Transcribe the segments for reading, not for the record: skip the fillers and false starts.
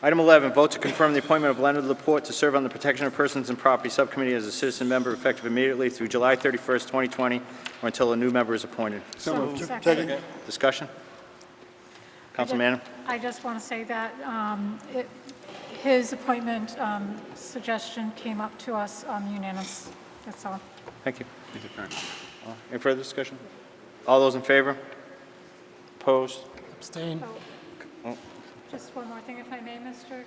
Item 11, vote to confirm the appointment of Leonard Laporte to serve on the Protection of Persons and Property Subcommittee as a citizen member effective immediately through July 31st, 2020, or until a new member is appointed. So moved. Second. Discussion? Council Manning? I just want to say that his appointment suggestion came up to us unanimous. That's all. Thank you. Any further discussion? All those in favor? Opposed? Abstain. Just one more thing, if I may, Mr.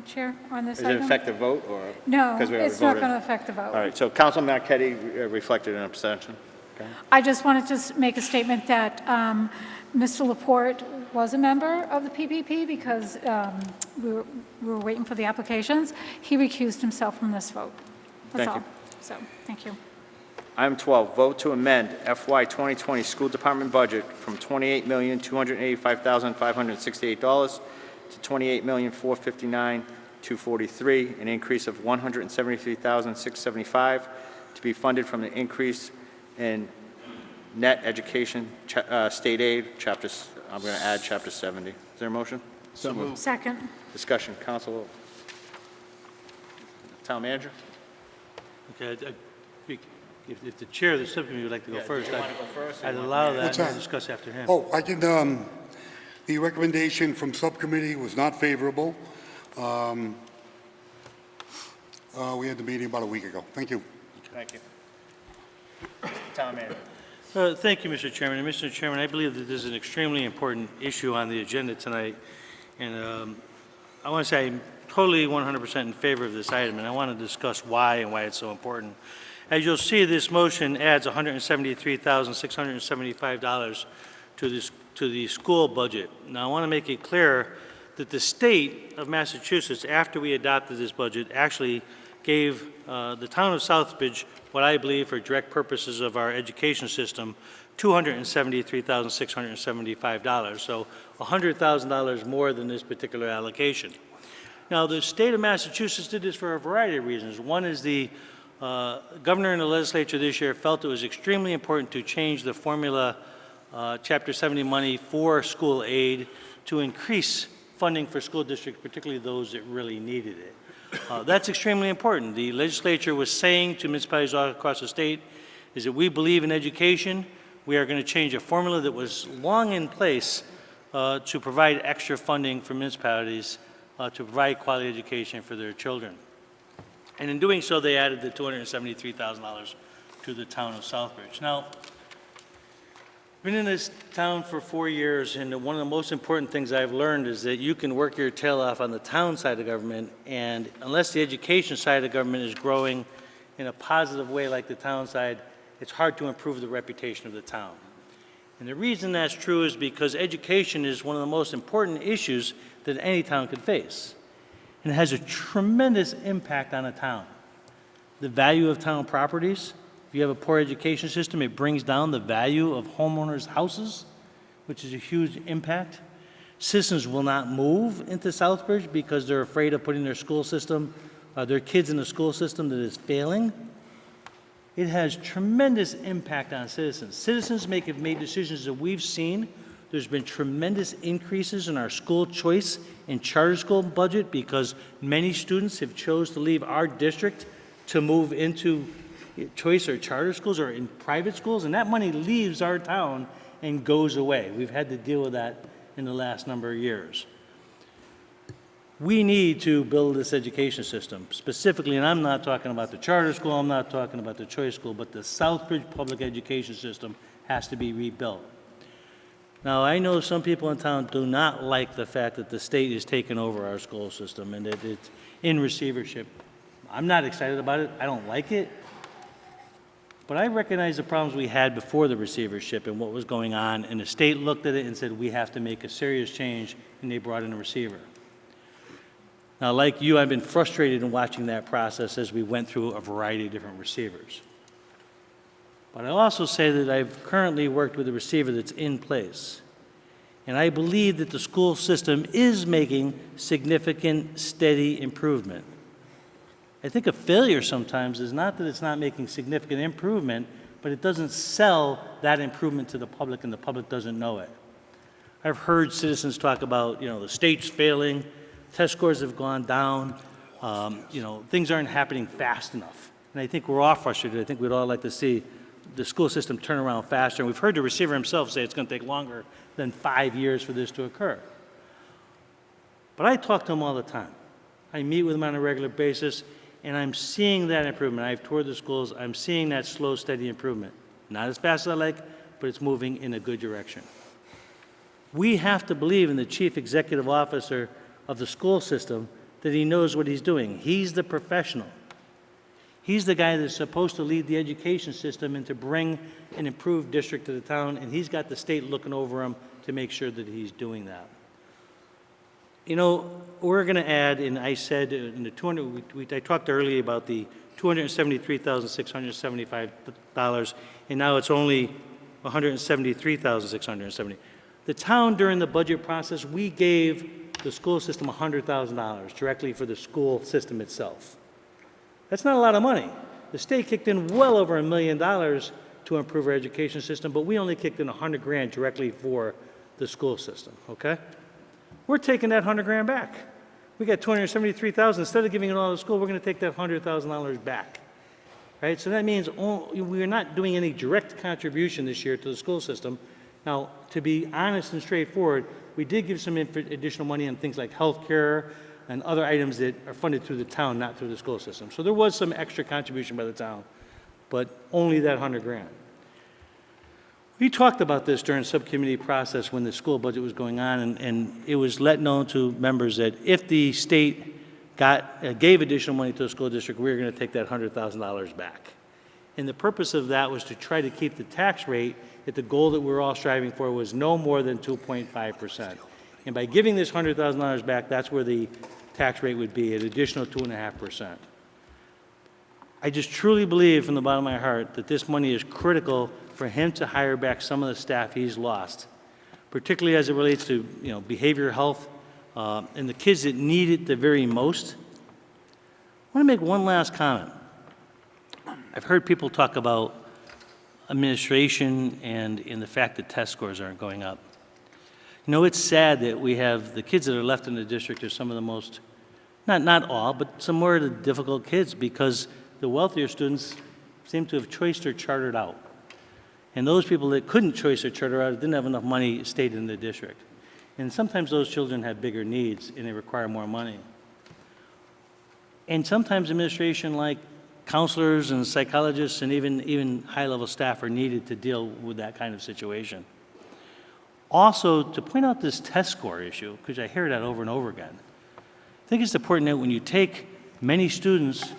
Chair, on this Is item. it affect the vote, or? No, because we already it's not voted? going to affect the vote. All right, so Council Marquetti reflected an abstention. Okay. I just wanted to make a statement that Mr. Laporte was a member of the PPP because we were waiting for the applications. He recused himself from this vote. That's Thank all. you. So, thank you. Item 12, vote to amend FY 2020 school department budget from $28,285,568 to $28,459,243, an increase of $173,675 to be funded from the increase in net education state aid, I'm going to add Chapter 70. Is there a motion? So moved. Second. Discussion. Council, Town Manager? Okay, if the chair of the subcommittee would like to go first, do you want to go first, or I'd you want allow me to- that What's and that? we'll discuss after him. Oh, I can, the recommendation from subcommittee was not favorable. We had the meeting about a week ago. Thank you. Thank you. Town Manager. Thank you, Mr. Chairman. And Mr. Chairman, I believe that this is an extremely important issue on the agenda tonight. And I want to say I'm totally 100% in favor of this item, and I want to discuss why and why it's so important. As you'll see, this motion adds $173,675 to the school budget. Now, I want to make it clear that the state of Massachusetts, after we adopted this budget, actually gave the town of Southbridge what I believe for direct purposes of our education system, $273,675, so $100,000 more than this particular allocation. Now, the state of Massachusetts did this for a variety of reasons. One is the governor and the legislature this year felt it was extremely important to change the formula Chapter 70 money for school aid to increase funding for school districts, particularly those that really needed it. That's extremely important. The legislature was saying to municipalities all across the state is that we believe in education. We are going to change a formula that was long in place to provide extra funding for municipalities to provide quality education for their children. And in doing so, they added the $273,000 to the town of Southbridge. Now, I've been in this town for 4 years, and one of the most important things I've learned is that you can work your tail off on the town side of government, and unless the education side of government is growing in a positive way like the town side, it's hard to improve the reputation of the town. And the reason that's true is because education is one of the most important issues that any town could face. And it has a tremendous impact on a town. The value of town properties. If you have a poor education system, it brings down the value of homeowners' houses, which is a huge impact. Citizens will not move into Southbridge because they're afraid of putting their school system, their kids in a school system that is failing. It has tremendous impact on citizens. Citizens have made decisions that we've seen. There's been tremendous increases in our school choice and charter school budget because many students have chose to leave our district to move into choice or charter schools or in private schools, and that money leaves our town and goes away. We've had to deal with that in the last number of years. We need to build this education system specifically, and I'm not talking about the charter school, I'm not talking about the choice school, but the Southbridge public education system has to be rebuilt. Now, I know some people in town do not like the fact that the state is taking over our school system and that it's in receivership. I'm not excited about it. I don't like it. But I recognize the problems we had before the receivership and what was going on, and the state looked at it and said, we have to make a serious change, and they brought in a receiver. Now, like you, I've been frustrated in watching that process as we went through a variety of different receivers. But I also say that I've currently worked with a receiver that's in place, and I believe that the school system is making significant, steady improvement. I think a failure sometimes is not that it's not making significant improvement, but it doesn't sell that improvement to the public and the public doesn't know it. I've heard citizens talk about, the state's failing. test scores have gone down. You know, things aren't happening fast enough. And I think we're all frustrated. I think we'd all like to see the school system turn around faster. And we've heard the receiver himself say it's going to take longer than 5 years for this to occur. But I talk to him all the time. I meet with him on a regular basis, and I'm seeing that improvement. I've toured the schools. I'm seeing that slow, steady improvement. Not as fast as I like, but it's moving in a good direction. We have to believe in the chief executive officer of the school system that he knows what he's doing. He's the professional. He's the guy that's supposed to lead the education system and to bring an improved district to the town, and he's got the state looking over him to make sure that he's doing that. You know, we're going to add, and I said in the I talked earlier about the $273,675, and now it's only $173,670. The town, during the budget process, we gave the school system $100,000 directly for the school system itself. That's not a lot of money. The state kicked in well over $1 million to improve our education system, but we only kicked in $100,000 directly for the school system, okay? We're taking that $100,000 back. We got $273,000. Instead of giving it all to the school, we're going to take that $100,000 back, right? So that means we're not doing any direct contribution this year to the school system. Now, to be honest and straightforward, we did give some additional money on things like health care and other items that are funded through the town, not through the school system. So there was some extra contribution by the town, but only that $100,000. We talked about this during subcommittee process when the school budget was going on, and it was let known to members that if the state gave additional money to the school district, we were going to take that $100,000 back. And the purpose of that was to try to keep the tax rate at the goal that we're all striving for was no more than 2.5%. And by giving this $100,000 back, that's where the tax rate would be, an additional 2.5%. I just truly believe from the bottom of my heart that this money is critical for him to hire back some of the staff he's lost, particularly as it relates to behavioral health and the kids that need it the very most. I want to make one last comment. I've heard people talk about administration and in the fact that test scores aren't going up. You know, it's sad that we have the kids that are left in the district are some of the most, not all, but some more of the difficult kids because the wealthier students seem to have choiced or chartered out. And those people that couldn't choice or charter out, didn't have enough money, stayed in the district. And sometimes those children have bigger needs and they require more money. And sometimes administration, like counselors and psychologists and even high-level staff are needed to deal with that kind of situation. Also, to point out this test score issue, because I hear that over and over again, I think it's important that when you take many students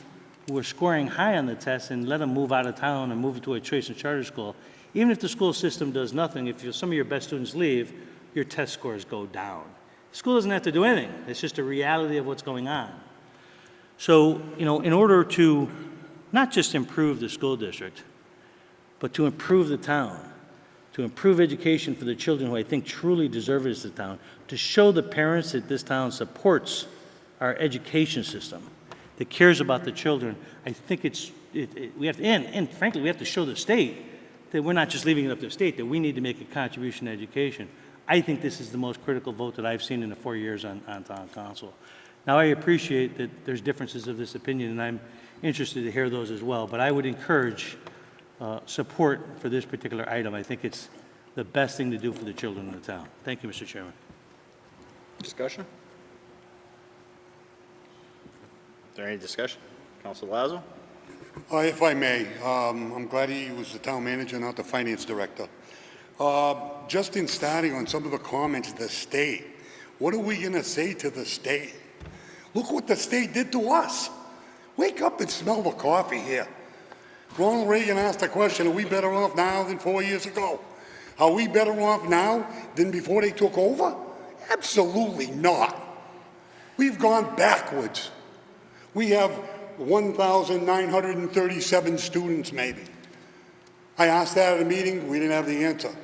who are scoring high on the test and let them move out of town and move to a choice and charter school, even if the school system does nothing, if some of your best students leave, your test scores go down. The school doesn't have to do anything. It's just a reality of what's going on. So, in order to not just improve the school district, but to improve the town, to improve education for the children who I think truly deserve it as the town, to show the parents that this town supports our education system, that cares about the children, I think we have to, and frankly, we have to show the state that we're not just leaving it up to the state, that we need to make a contribution to education. I think this is the most critical vote that I've seen in the 4 years on town council. Now, I appreciate that there's differences of this opinion, and I'm interested to hear those as well, but I would encourage support for this particular item. I think it's the best thing to do for the children in the town. Thank you, Mr. Chairman. Discussion? Is there any discussion? Councilor Lazo? If I may, I'm glad he was the town manager, not the finance director. Just in starting on some of the comments of the state, what are we going to say to the state? Look what the state did to us. Wake up and smell the coffee here. Ronald Reagan asked the question, are we better off now than 4 years ago? Are we better off now than before they took over? Absolutely not. We've gone backwards. We have 1,937 students maybe. I asked that at a meeting, we didn't have the answer.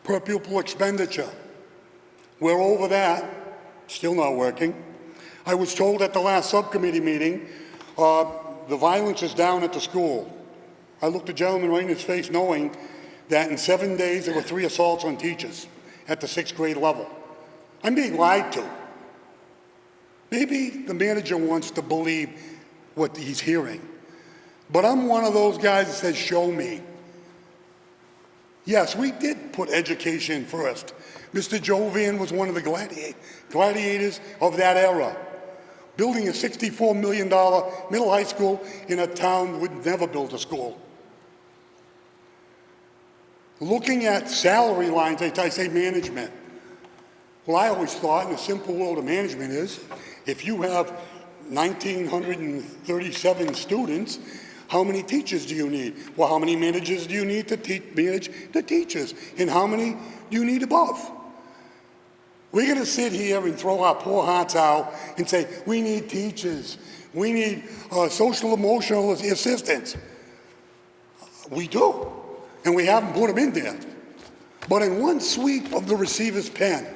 Per pupil expenditure, we're over that, still not working. I was told at the last subcommittee meeting, the violence is down at the school. I looked the gentleman right in his face knowing that in 7 days there were 3 assaults on teachers at the 6th grade level. I'm being lied to. Maybe the manager wants to believe what he's hearing. But I'm one of those guys that says, show me. Yes, we did put education first. Mr. Jovan was one of the gladiators of that era. Building a $64 million middle high school in a town that would never build a school. Looking at salary lines, I say management. Well, I always thought in the simple world of management is, if you have 1,937 students, how many teachers do you need? Well, how many managers do you need to manage the teachers? And how many do you need above? We're going to sit here and throw our poor hearts out and say, we need teachers. We need social emotional assistants. We do. And we haven't put them in there. But in one sweep of the receiver's pen,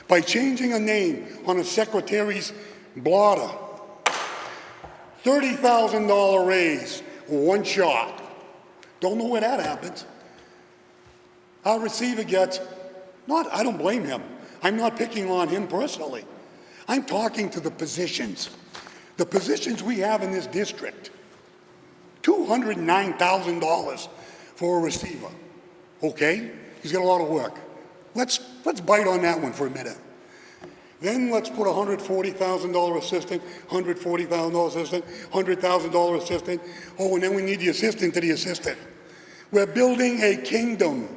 by changing a name on a secretary's blotter, $30,000 raise, one shot. Don't know where that happens. Our receiver gets, I don't blame him. I'm not picking on him personally. I'm talking to the positions. The positions we have in this district. $209,000 for a receiver. Okay? He's got a lot of work. Let's bite on that one for a minute. Then let's put a $140,000 assistant, $140,000 assistant, $100,000 assistant. Oh, and then we need the assistant to the assistant. We're building a kingdom.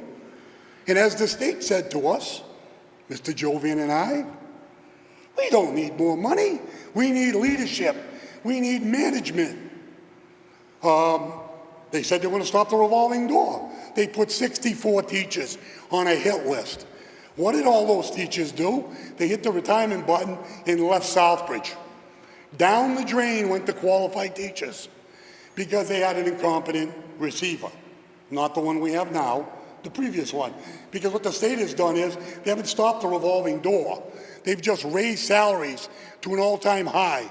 And as the state said to us, Mr. Jovan and I, we don't need more money. We need leadership. We need management. They said they were going to stop the revolving door. They put 64 teachers on a hit list. What did all those teachers do? They hit the retirement button and left Southbridge. Down the drain went the qualified teachers because they had an incompetent receiver. Not the one we have now, the previous one. Because what the state has done is they haven't stopped the revolving door. They've just raised salaries to an all-time high.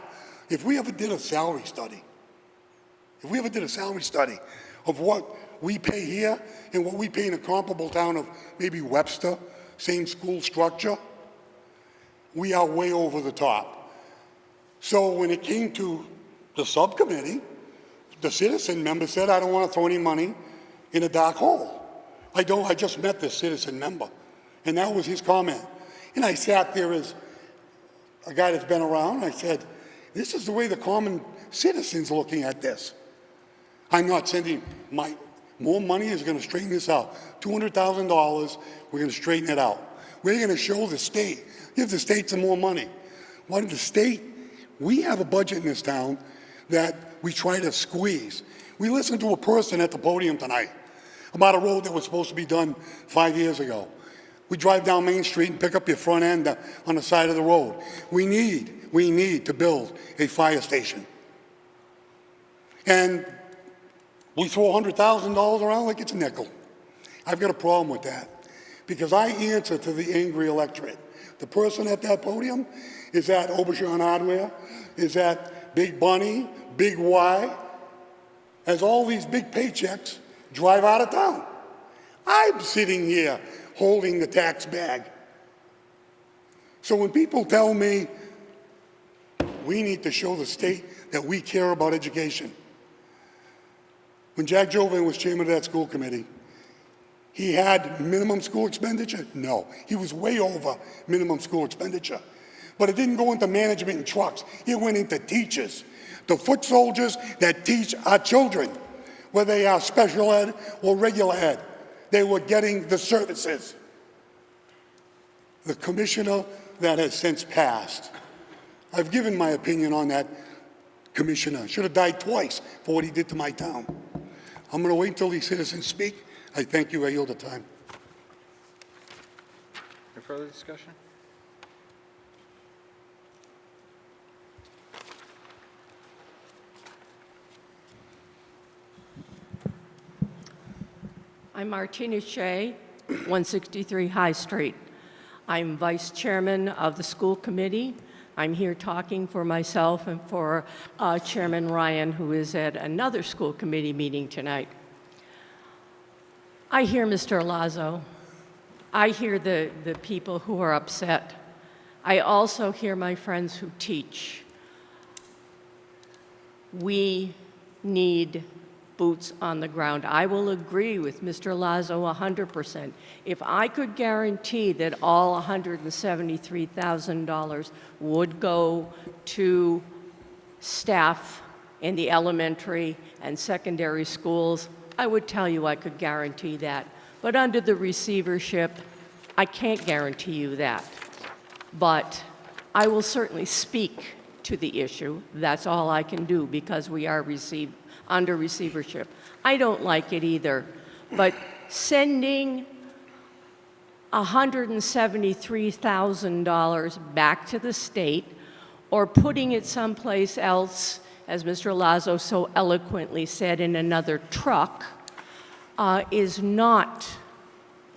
If we ever did a salary study, of what we pay here and what we pay in a comparable town of maybe Webster, same school structure, we are way over the top. So when it came to the subcommittee, the citizen member said, I don't want to throw any money in a dark hole. I just met this citizen member. And that was his comment. And I sat there as a guy that's been around. I said, this is the way the common citizen's looking at this. I'm not sending more money is going to straighten this out. $200,000, we're going to straighten it out. We're going to show the state, give the state some more money. What did the state? We have a budget in this town that we try to squeeze. We listened to a person at the podium tonight about a road that was supposed to be done 5 years ago. We drive down Main Street and pick up your front end on the side of the road. We need to build a fire station. And we throw $100,000 around like it's a nickel. I've got a problem with that because I answer to the angry electorate. The person at that podium is at Aubergeon Hardware, is at Big Bunny, Big Y, as all these big paychecks drive out of town. I'm sitting here holding the tax bag. So when people tell me we need to show the state that we care about education, when Jack Jovan was chairman of that school committee, he had minimum school expenditure? No, he was way over minimum school expenditure. But it didn't go into management and trucks. It went into teachers, the foot soldiers that teach our children, whether they are special ed or regular ed. They were getting the services. The commissioner that has since passed, I've given my opinion on that commissioner. Should have died twice for what he did to my town. I'm going to wait until these citizens speak. I thank you. I yield the time. Any further discussion? I'm Martina Shea, 163 High Street. I'm vice chairman of the school committee. I'm here talking for myself and for Chairman Ryan, who is at another school committee meeting tonight. I hear Mr. Lazo. I hear the people who are upset. I also hear my friends who teach. We need boots on the ground. I will agree with Mr. Lazo 100%. If I could guarantee that all $173,000 would go to staff in the elementary and secondary schools, I would tell you I could guarantee that. But under the receivership, I can't guarantee you that. But I will certainly speak to the issue. That's all I can do because we are under receivership. I don't like it either, but sending $173,000 back to the state or putting it someplace else, as Mr. Lazo so eloquently said, in another truck, is not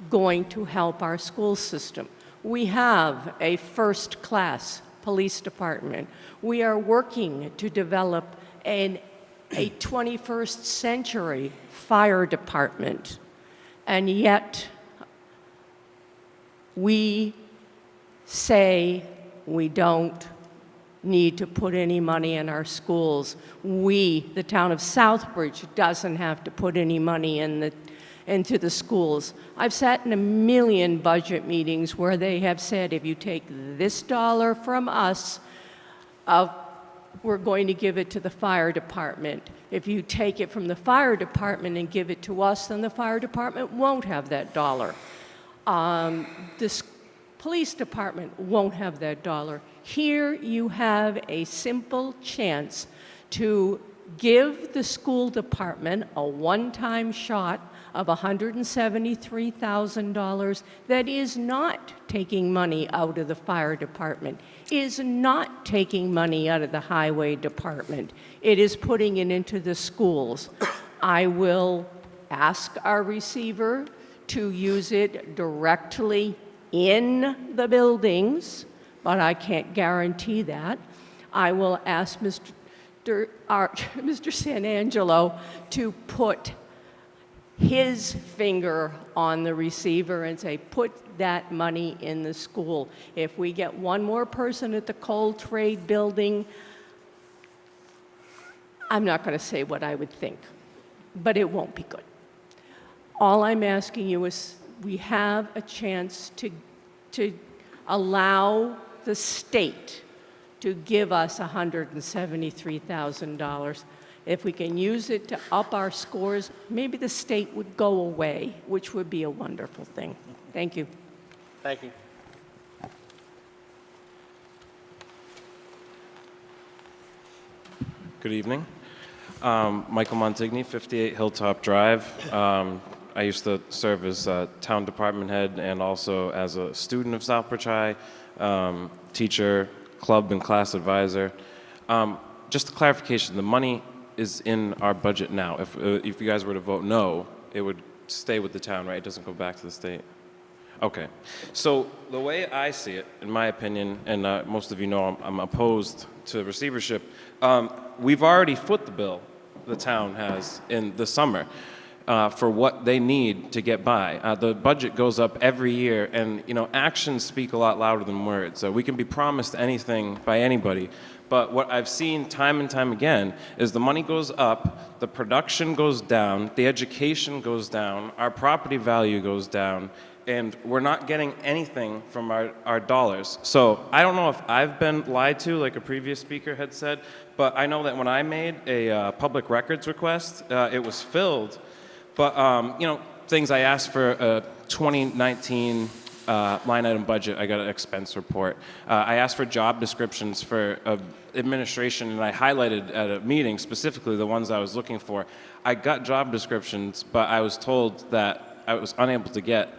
going to help our school system. We have a first-class police department. We are working to develop a 21st century fire department, and yet we say we don't need to put any money in our schools. We, the town of Southbridge, doesn't have to put any money into the schools. I've sat in a million budget meetings where they have said, if you take this dollar from us, we're going to give it to the fire department. If you take it from the fire department and give it to us, then the fire department won't have that dollar. The police department won't have that dollar. Here you have a simple chance to give the school department a one-time shot of $173,000 that is not taking money out of the fire department, is not taking money out of the highway department. It is putting it into the schools. I will ask our receiver to use it directly in the buildings, but I can't guarantee that. I will ask Mr. Sanangelo to put his finger on the receiver and say, put that money in the school. If we get one more person at the Cold Trade building, I'm not going to say what I would think, but it won't be good. All I'm asking you is we have a chance to allow the state to give us $173,000. If we can use it to up our scores, maybe the state would go away, which would be a wonderful thing. Thank you. Thank you. Good evening. Michael Montigny, 58 Hilltop Drive. I used to serve as town department head and also as a student of Southbridge High, teacher, club and class advisor. Just a clarification, the money is in our budget now. If you guys were to vote no, it would stay with the town, right? It doesn't go back to the state. Okay. So the way I see it, in my opinion, and most of you know I'm opposed to receivership, we've already foot the bill, the town has, in the summer for what they need to get by. The budget goes up every year, and actions speak a lot louder than words. We can be promised anything by anybody, but what I've seen time and time again is the money goes up, the production goes down, the education goes down, our property value goes down, and we're not getting anything from our dollars. So I don't know if I've been lied to, like a previous speaker had said, but I know that when I made a public records request, it was filled. But, things I asked for a 2019 line item budget, I got an expense report. I asked for job descriptions for administration, and I highlighted at a meeting specifically the ones I was looking for. I got job descriptions, but I was told that I was unable to get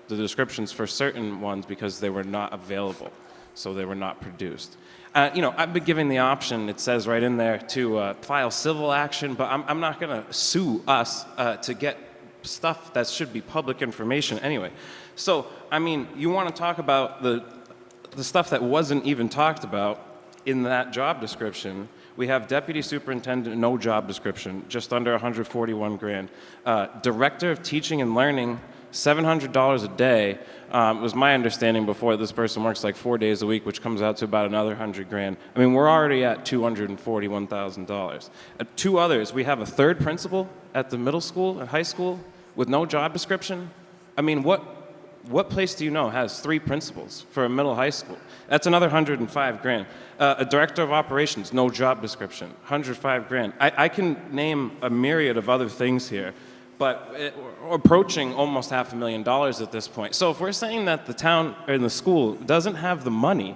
the descriptions for certain ones because they were not available, so they were not produced. I've been given the option, it says right in there, to file civil action, but I'm not going to sue us to get stuff that should be public information anyway. So, you want to talk about the stuff that wasn't even talked about in that job description. We have deputy superintendent, no job description, just under 141 grand. Director of teaching and learning, $700 a day was my understanding before. This person works like 4 days a week, which comes out to about another 100 grand. I mean, we're already at $241,000. Two others, we have a third principal at the middle school and high school with no job description. I mean, what place do you know has 3 principals for a middle high school? That's another 105 grand. A director of operations, no job description, 105 grand. I can name a myriad of other things here, but we're approaching almost $500,000 at this point. So if we're saying that the town or the school doesn't have the money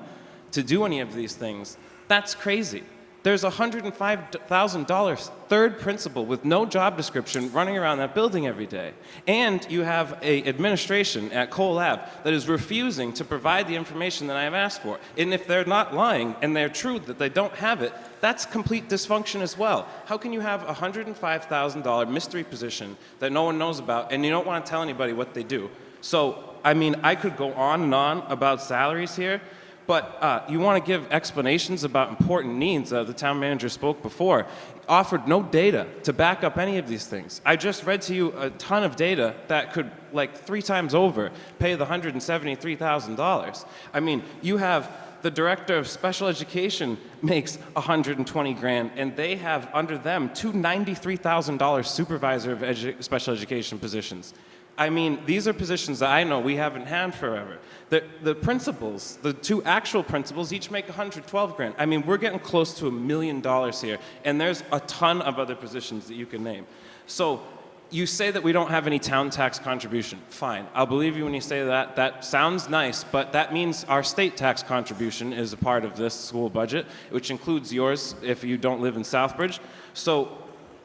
to do any of these things, that's crazy. There's a $105,000 third principal with no job description running around that building every day. And you have an administration at Cole Lab that is refusing to provide the information that I have asked for. And if they're not lying and they're true that they don't have it, that's complete dysfunction as well. How can you have a $105,000 mystery position that no one knows about and you don't want to tell anybody what they do? So, I mean, I could go on and on about salaries here, but you want to give explanations about important needs. The town manager spoke before, offered no data to back up any of these things. I just read to you a ton of data that could, like 3 times over, pay the $173,000. I mean, you have the director of special education makes 120 grand, and they have under them 2 $93,000 supervisor of special education positions. I mean, these are positions that I know we haven't had forever. The principals, the 2 actual principals, each make 112 grand. I mean, we're getting close to $1 million here, and there's a ton of other positions that you can name. So you say that we don't have any town tax contribution. Fine, I'll believe you when you say that. That sounds nice, but that means our state tax contribution is a part of this school budget, which includes yours if you don't live in Southbridge. So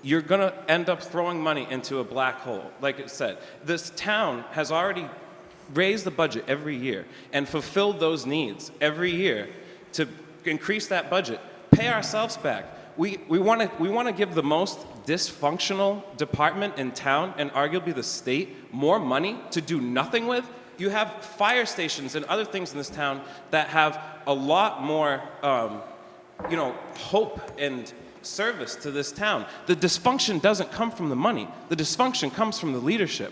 you're going to end up throwing money into a black hole. Like it said, this town has already raised the budget every year and fulfilled those needs every year to increase that budget, pay ourselves back. We want to give the most dysfunctional department in town, and arguably the state, more money to do nothing with. You have fire stations and other things in this town that have a lot more, hope and service to this town. The dysfunction doesn't come from the money. The dysfunction comes from the leadership.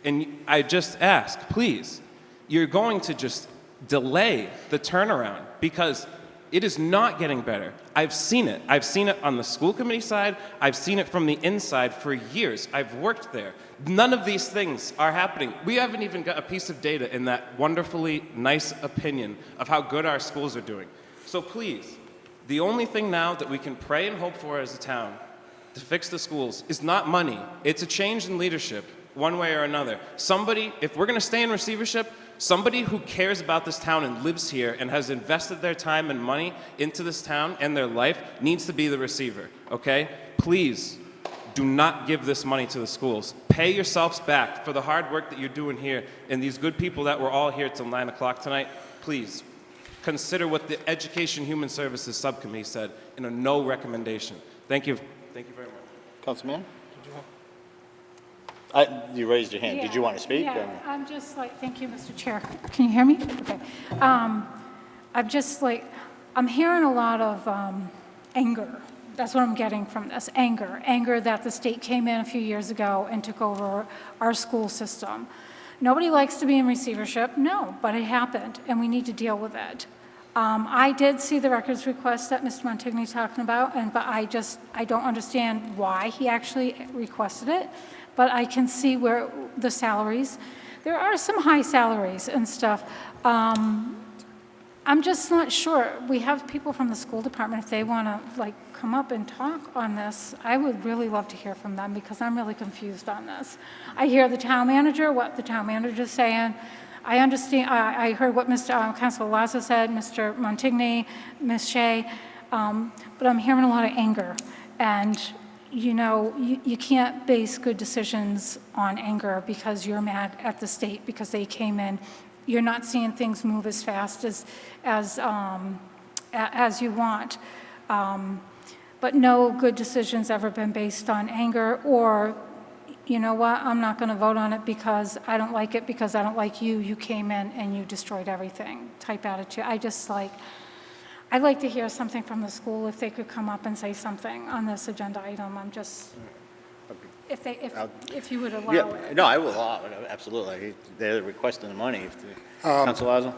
And I just ask, please, you're going to just delay the turnaround because it is not getting better. I've seen it. I've seen it on the school committee side. I've seen it from the inside for years. I've worked there. None of these things are happening. We haven't even got a piece of data in that wonderfully nice opinion of how good our schools are doing. So please, the only thing now that we can pray and hope for as a town to fix the schools is not money. It's a change in leadership, one way or another. Somebody, if we're going to stay in receivership, somebody who cares about this town and lives here and has invested their time and money into this town and their life needs to be the receiver, okay? Please do not give this money to the schools. Pay yourselves back for the hard work that you're doing here, and these good people that were all here till 9 o'clock tonight, please consider what the Education Human Services Subcommittee said in a no recommendation. Thank you. Thank you very much. Councilman, you raised your hand. Did you want to speak? Yeah, I'm just like, thank you, Mr. Chair. Can you hear me? Okay. I'm just like, I'm hearing a lot of anger. That's what I'm getting from this, anger. Anger that the state came in a few years ago and took over our school system. Nobody likes to be in receivership, no, but it happened, and we need to deal with it. I did see the records request that Mr. Montigny talking about, but I don't understand why he actually requested it, but I can see where the salaries, there are some high salaries and stuff. I'm just not sure. We have people from the school department, if they want to come up and talk on this, I would really love to hear from them because I'm really confused on this. I hear the town manager, what the town manager is saying. I understand, I heard what Mr. Councilor Lazo said, Mr. Montigny, Ms. Shea, but I'm hearing a lot of anger. And, you can't base good decisions on anger because you're mad at the state because they came in. You're not seeing things move as fast as you want. But no good decision's ever been based on anger or, you know what, I'm not going to vote on it because I don't like it because I don't like you. You came in and you destroyed everything type attitude. I'd like to hear something from the school if they could come up and say something on this agenda item. if you would allow Yeah, it. no, I will allow it, absolutely. They're requesting the money. Council Lazo?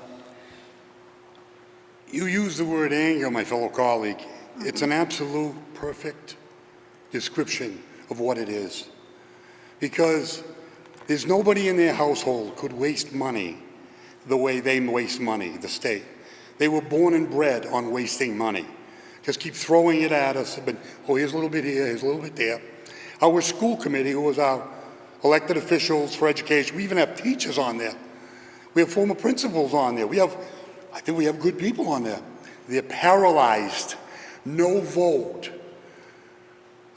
You use the word anger, my fellow colleague. It's an absolute perfect description of what it is. Because there's nobody in their household could waste money the way they waste money, the state. They were born and bred on wasting money. Just keep throwing it at us. But, oh, here's a little bit here, here's a little bit there. Our school committee, who was our elected officials for education, we even have teachers on there. We have former principals on there. I think we have good people on there. They're paralyzed. No vote.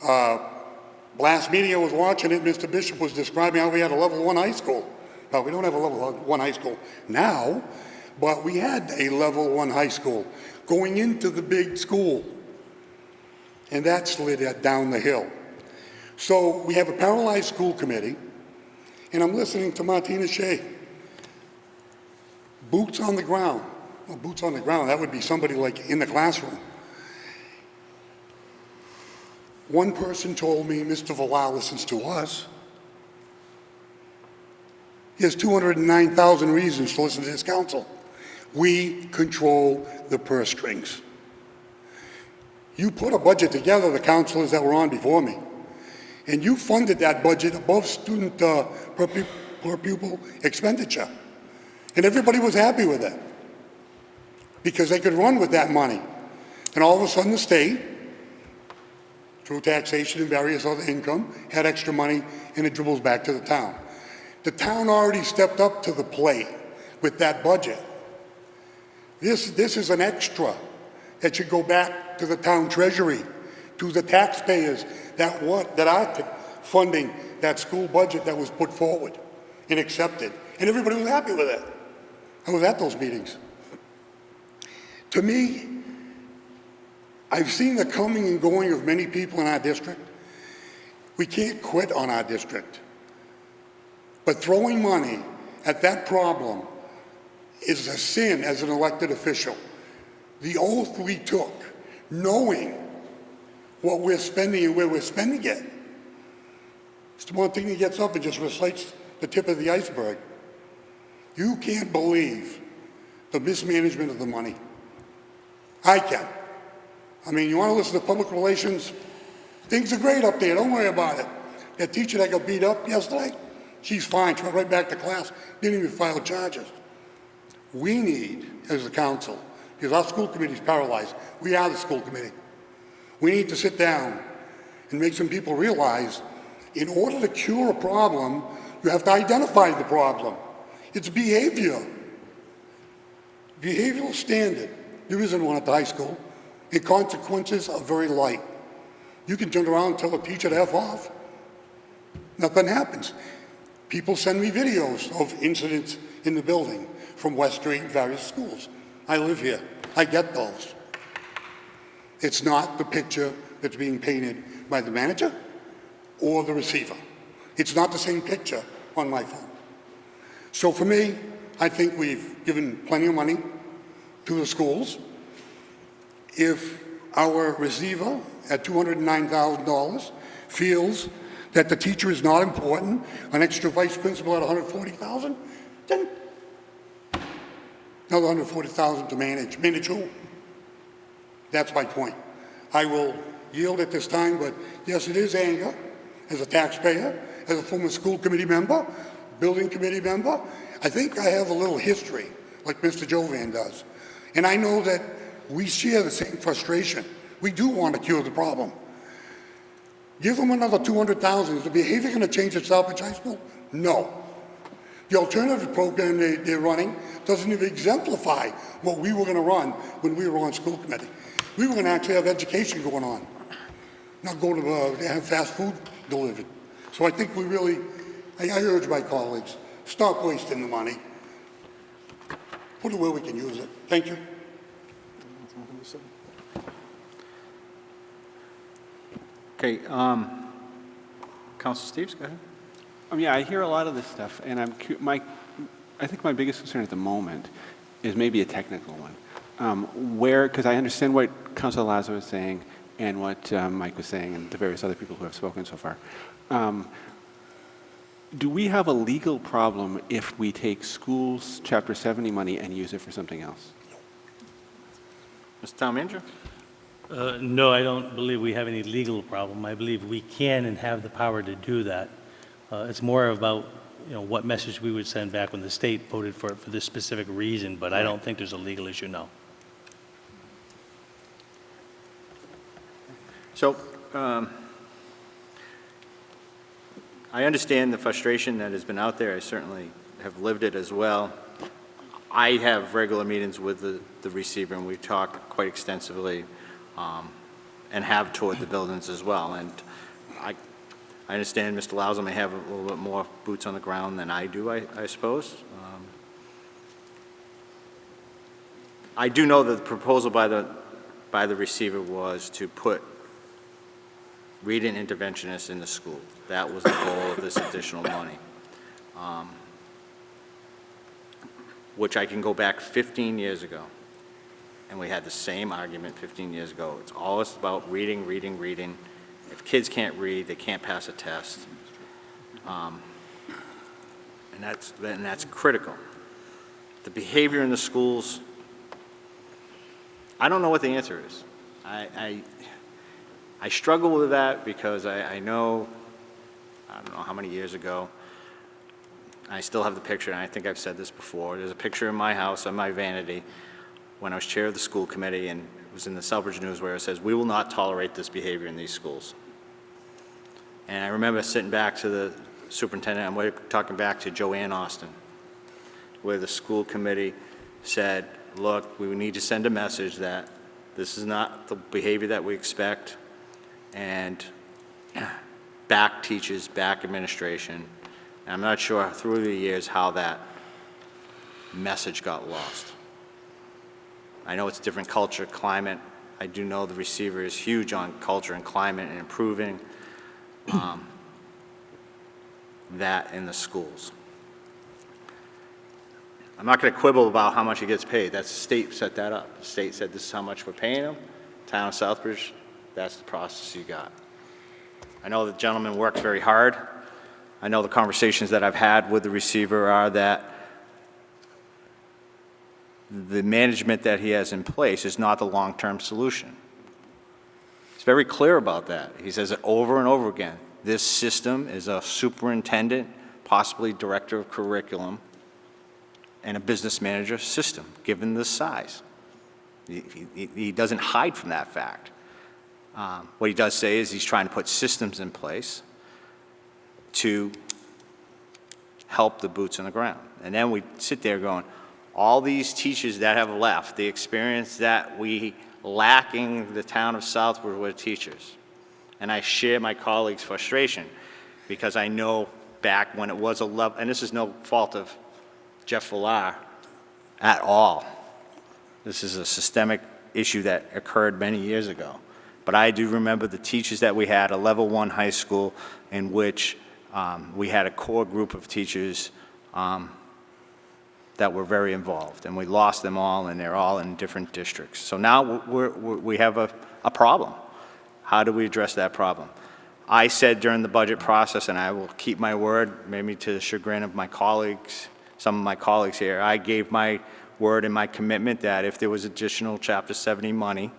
Last meeting I was watching it, Mr. Bishop was describing how we had a level 1 high school. Well, we don't have a level 1 high school now, but we had a level 1 high school going into the big school. And that slid down the hill. So we have a paralyzed school committee, and I'm listening to Martina Shea. Boots on the ground. Well, boots on the ground, that would be somebody like in the classroom. One person told me, Mr. Villar listens to us. He has 209,000 reasons to listen to this council. We control the purse strings. You put a budget together, the councilors that were on before me, and you funded that budget above student per pupil expenditure. And everybody was happy with it because they could run with that money. And all of a sudden the state, through taxation and various other income, had extra money and it dribbles back to the town. The town already stepped up to the plate with that budget. This is an extra that should go back to the town treasury, to the taxpayers that are funding that school budget that was put forward and accepted. And everybody was happy with it. I was at those meetings. To me, I've seen the coming and going of many people in our district. We can't quit on our district. But throwing money at that problem is a sin as an elected official. The oath we took, knowing what we're spending and where we're spending it. Mr. Montigny gets up and just recites the tip of the iceberg. You can't believe the mismanagement of the money. I can. I mean, you want to listen to public relations? Things are great up there. Don't worry about it. That teacher that got beat up yesterday, she's fine. She went right back to class. Didn't even file charges. We need, as a council, because our school committee is paralyzed. We are the school committee. We need to sit down and make some people realize in order to cure a problem, you have to identify the problem. It's behavior. Behavioral standard. There isn't one at the high school. And consequences are very light. You can turn around and tell a teacher to F off. Nothing happens. People send me videos of incidents in the building from West Street and various schools. I live here. I get those. It's not the picture that's being painted by the manager or the receiver. It's not the same picture on my phone. So for me, I think we've given plenty of money to the schools. If our receiver at $209,000 feels that the teacher is not important, an extra vice principal at $140,000, then another $140,000 to manage. Manage who? That's my point. I will yield at this time, but yes, it is anger as a taxpayer, as a former school committee member, building committee member. I think I have a little history, like Mr. Jovan does. And I know that we share the same frustration. We do want to cure the problem. Give them another $200,000. Is the behavior going to change at Southbridge High School? No. The alternative program they're running doesn't even exemplify what we were going to run when we were on school committee. We were going to actually have education going on, not go to have fast food delivered. So I think we really, I urge my colleagues, stop wasting the money. Put it where we can use it. Thank you. Okay, Council Steves, go ahead. Yeah, I hear a lot of this stuff, and I think my biggest concern at the moment is maybe a technical one. Because I understand what Councilor Lazo is saying, and what Mike was saying and the various other people who have spoken so far. Do we have a legal problem if we take schools Chapter 70 money and use it for something else? Mr. Town Manager? No, I don't believe we have any legal problem. I believe we can and have the power to do that. It's more about, what message we would send back when the state voted for it for this specific reason, but I don't think there's a legal issue, no. So, I understand the frustration that has been out there. I certainly have lived it as well. I have regular meetings with the receiver, and we talk quite extensively, and have toured the buildings as well. And I understand Mr. Lauser may have a little bit more boots on the ground than I do, I suppose. I do know that the proposal by the receiver was to put reading interventionists in the school. That was the goal of this additional money, which I can go back 15 years ago, and we had the same argument 15 years ago. It's always about reading, reading, reading. If kids can't read, they can't pass a test, and that's critical. The behavior in the schools, I don't know what the answer is. I struggle with that because I know, I don't know how many years ago, I still have the picture, and I think I've said this before. There's a picture in my house on my vanity when I was chair of the school committee, and it was in the Southbridge News where it says, "We will not tolerate this behavior in these schools." And I remember sitting back to the superintendent, and we're talking back to Joanne Austin, where the school committee said, look, we need to send a message that this is not the behavior that we expect, and back teachers, back administration. And I'm not sure through the years how that message got lost. I know it's different culture, climate. I do know the receiver is huge on culture and climate and improving that in the schools. I'm not going to quibble about how much he gets paid. That's the state set that up. The state said this is how much we're paying him. Town of Southbridge, that's the process you got. I know the gentleman works very hard. I know the conversations that I've had with the receiver are that the management that he has in place is not the long-term solution. He's very clear about that. He says it over and over again. This system is a superintendent, possibly director of curriculum, and a business manager system, given the size. He doesn't hide from that fact. What he does say is he's trying to put systems in place to help the boots on the ground. And then we sit there going, all these teachers that have left, the experience that we lacking the town of Southbridge with teachers. And I share my colleagues' frustration because I know back when it was a level, and this is no fault of Jeff Villar at all. This is a systemic issue that occurred many years ago. But I do remember the teachers that we had, a level 1 high school in which we had a core group of teachers that were very involved, and we lost them all, and they're all in different districts. So now we have a problem. How do we address that problem? I said during the budget process, and I will keep my word, maybe to the chagrin of my colleagues, some of my colleagues here, I gave my word and my commitment that if there was additional Chapter 70 money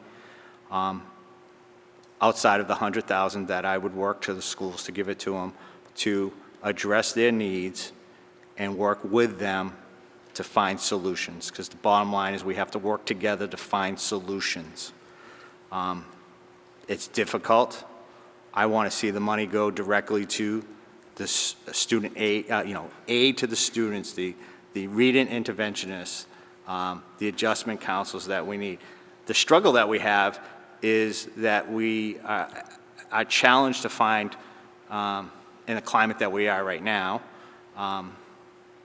outside of the $100,000, that I would work to the schools to give it to them to address their needs and work with them to find solutions. Because the bottom line is we have to work together to find solutions. It's difficult. I want to see the money go directly to the student aid, aid to the students, the reading interventionists, the adjustment counselors that we need. The struggle that we have is that we are challenged to find, in the climate that we are right now,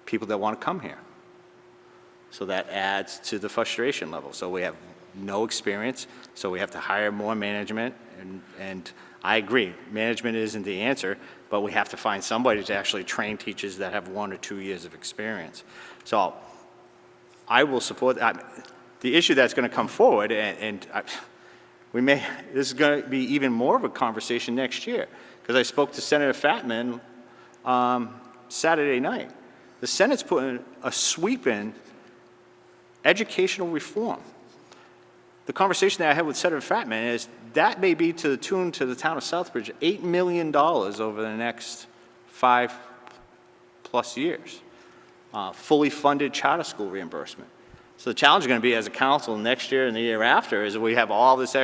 people that want to come here. So that adds to the frustration level. So we have no experience, so we have to hire more management, and I agree, management isn't the answer, but we have to find somebody to actually train teachers that have 1 or 2 years of experience. So I will support that. The issue that's going to come forward, and this is going to be even more of a conversation next year, because I spoke to Senator Fatman Saturday night. The Senate's putting a sweep in educational reform. The conversation that I had with Senator Fatman is that may be to the tune to the town of Southbridge, $8 million over the next 5+ years, fully funded charter school reimbursement. So the challenge is going to be as a council next year and the year after is we have all this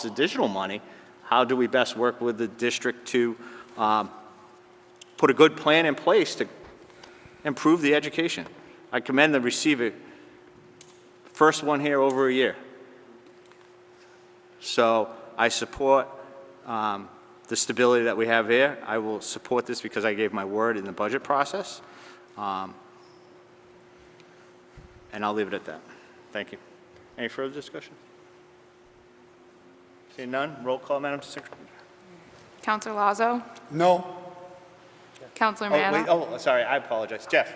additional money. How do we best work with the district to put a good plan in place to improve the education? I commend the receiver, first one here over a year. So I support the stability that we have here. I will support this because I gave my word in the budget process. And I'll leave it at that. Thank you. Any further discussion? Seeing none, roll call, Madam Secretary. Counselor Lazo? No. Counselor Oh, Manna? wait, oh, sorry, I apologize. Jeff,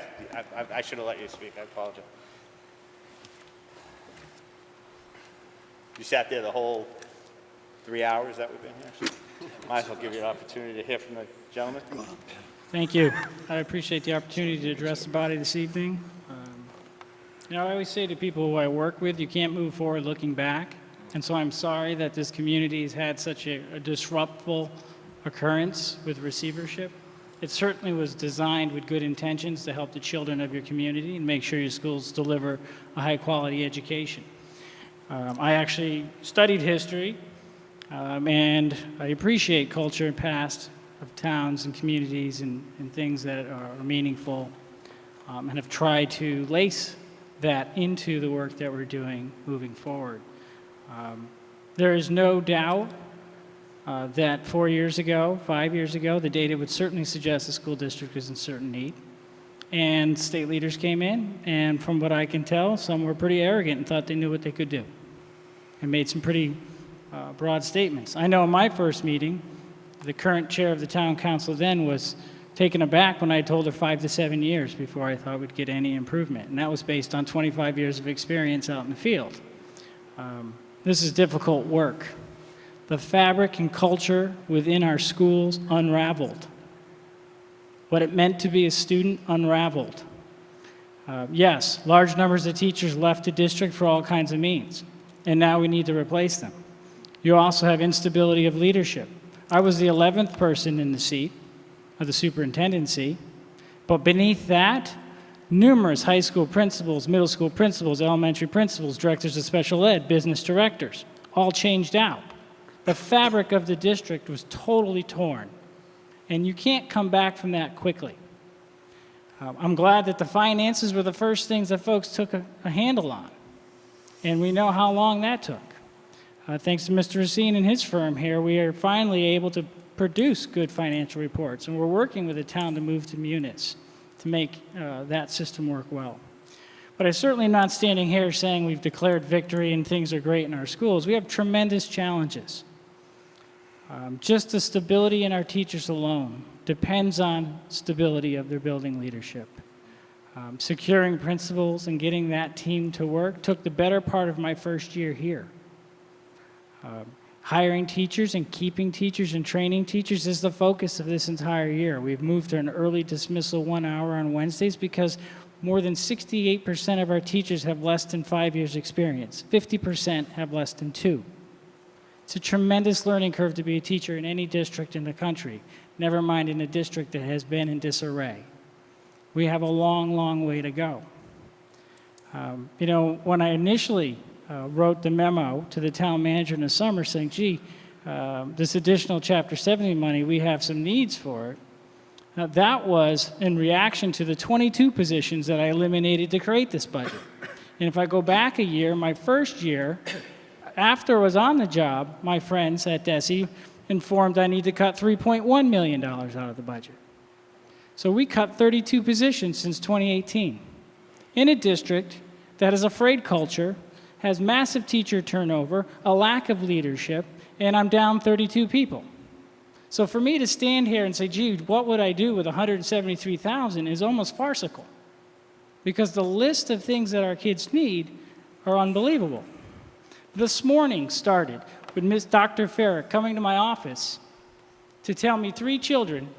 I should have let you speak. I apologize. You sat there the whole 3 hours that we've been here. Might as well give you an opportunity to hear from the gentleman. Thank you. I appreciate the opportunity to address the body this evening. I always say to people who I work with, you can't move forward looking back. And so I'm sorry that this community has had such a disruptful occurrence with receivership. It certainly was designed with good intentions to help the children of your community and make sure your schools deliver a high-quality education. I actually studied history, and I appreciate culture and past of towns and communities and things that are meaningful, and have tried to lace that into the work that we're doing moving forward. There is no doubt that 4 years ago, 5 years ago, the data would certainly suggest the school district is in certain need. And state leaders came in, and from what I can tell, some were pretty arrogant and thought they knew what they could do and made some pretty broad statements. I know in my first meeting, the current chair of the town council then was taken aback when I told her 5 to 7 years before I thought we'd get any improvement. And that was based on 25 years of experience out in the field. This is difficult work. The fabric and culture within our schools unraveled. What it meant to be a student unraveled. Yes, large numbers of teachers left the district for all kinds of means, and now we need to replace them. You also have instability of leadership. I was the 11th person in the seat of the superintendency, but beneath that, numerous high school principals, middle school principals, elementary principals, directors of special ed, business directors, all changed out. The fabric of the district was totally torn, and you can't come back from that quickly. I'm glad that the finances were the first things that folks took a handle on, and we know how long that took. Thanks to Mr. Racine and his firm here, we are finally able to produce good financial reports, and we're working with the town to move to munis to make that system work well. But I'm certainly not standing here saying we've declared victory and things are great in our schools. We have tremendous challenges. Just the stability in our teachers alone depends on stability of their building leadership. Securing principals and getting that team to work took the better part of my first year here. Hiring teachers and keeping teachers and training teachers is the focus of this entire year. We've moved to an early dismissal 1 hour on Wednesdays because more than 68% of our teachers have less than 5 years experience. 50% have less than 2. It's a tremendous learning curve to be a teacher in any district in the country, never mind in a district that has been in disarray. We have a long, long way to go. When I initially wrote the memo to the town manager in the summer saying, gee, this additional Chapter 70 money, we have some needs for it. Now, that was in reaction to the 22 positions that I eliminated to create this budget. And if I go back a year, my first year, after I was on the job, my friends at DESE informed I need to cut $3.1 million out of the budget. So we cut 32 positions since 2018 in a district that has a frayed culture, has massive teacher turnover, a lack of leadership, and I'm down 32 people. So for me to stand here and say, gee, what would I do with $173,000 is almost farcical, because the list of things that our kids need are unbelievable. This morning started with Miss Dr. Farrick coming to my office to tell me 3 children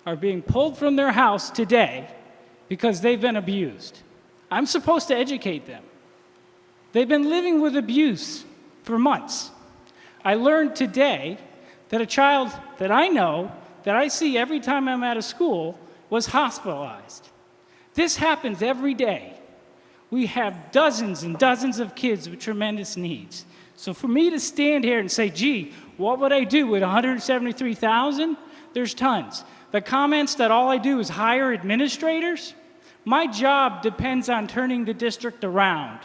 are being pulled from their house today because they've been abused. I'm supposed to educate them. They've been living with abuse for months. I learned today that a child that I know, that I see every time I'm at a school, was hospitalized. This happens every day. We have dozens and dozens of kids with tremendous needs. So for me to stand here and say, gee, what would I do with 173,000? There's tons. The comments that all I do is hire administrators, my job depends on turning the district around.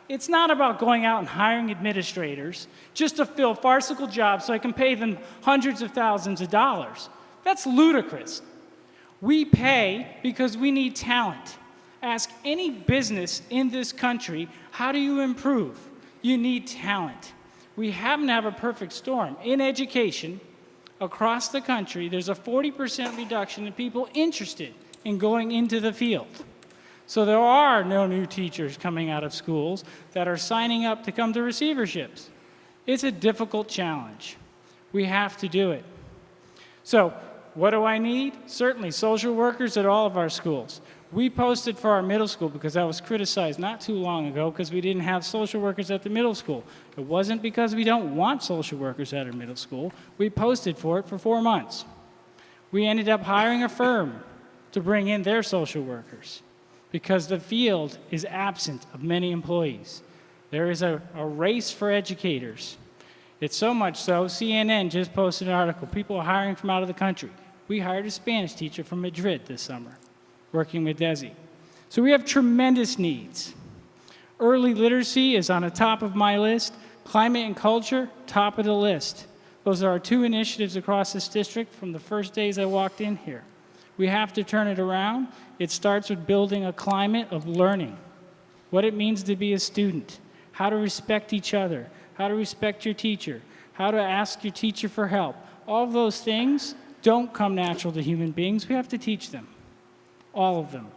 It's not about going out and hiring administrators just to fill farcical jobs so I can pay them hundreds of thousands of dollars. That's ludicrous. We pay because we need talent. Ask any business in this country, how do you improve? You need talent. We happen to have a perfect storm. In education, across the country, there's a 40% reduction in people interested in going into the field. So there are no new teachers coming out of schools that are signing up to come to receiverships. It's a difficult challenge. We have to do it. So what do I need? Certainly social workers at all of our schools. We posted for our middle school because I was criticized not too long ago because we didn't have social workers at the middle school. It wasn't because we don't want social workers at our middle school. We posted for it for 4 months. We ended up hiring a firm to bring in their social workers because the field is absent of many employees. There is a race for educators. It's so much so, CNN just posted an article, people are hiring from out of the country. We hired a Spanish teacher from Madrid this summer, working with Desi. So we have tremendous needs. Early literacy is on the top of my list. Climate and culture, top of the list. Those are our 2 initiatives across this district from the first days I walked in here. We have to turn it around. It starts with building a climate of learning, what it means to be a student, how to respect each other, how to respect your teacher, how to ask your teacher for help. All of those things don't come natural to human beings. We have to teach them, all of them.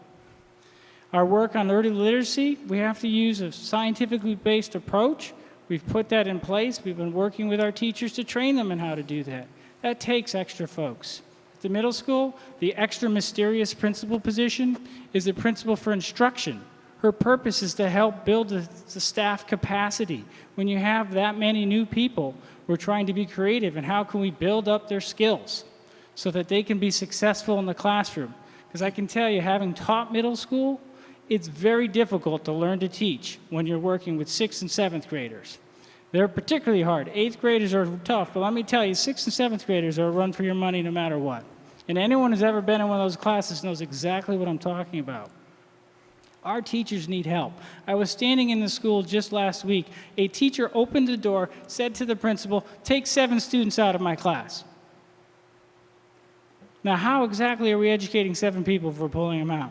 Our work on early literacy, we have to use a scientifically based approach. We've put that in place. We've been working with our teachers to train them in how to do that. That takes extra folks. At the middle school, the extra mysterious principal position is the principal for instruction. Her purpose is to help build the staff capacity. When you have that many new people, we're trying to be creative in how can we build up their skills so that they can be successful in the classroom. Because I can tell you, having taught middle school, it's very difficult to learn to teach when you're working with 6th and 7th graders. They're particularly hard. 8th graders are tough, but let me tell you, 6th and 7th graders are a run for your money no matter what. And anyone who's ever been in one of those classes knows exactly what I'm talking about. Our teachers need help. I was standing in the school just last week. A teacher opened the door, said to the principal, take 7 students out of my class. Now, how exactly are we educating 7 people if we're pulling them out?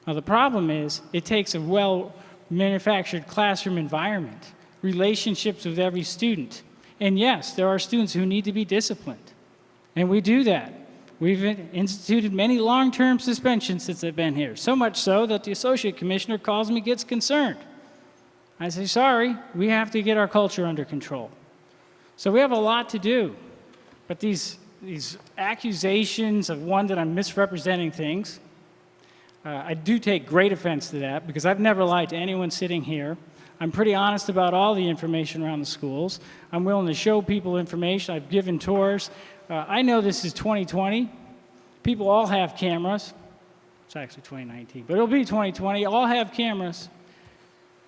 Now, the problem is it takes a well-manufactured classroom environment, relationships with every student. And yes, there are students who need to be disciplined. And we do that. We've instituted many long-term suspensions since I've been here, so much so that the associate commissioner calls me, gets concerned. I say, sorry, we have to get our culture under control. So we have a lot to do. But these accusations of one that I'm misrepresenting things, I do take great offense to that because I've never lied to anyone sitting here. I'm pretty honest about all the information around the schools. I'm willing to show people information. I've given tours. I know this is 2020. People all have cameras. It's actually 2019, but it'll be 2020. All have cameras.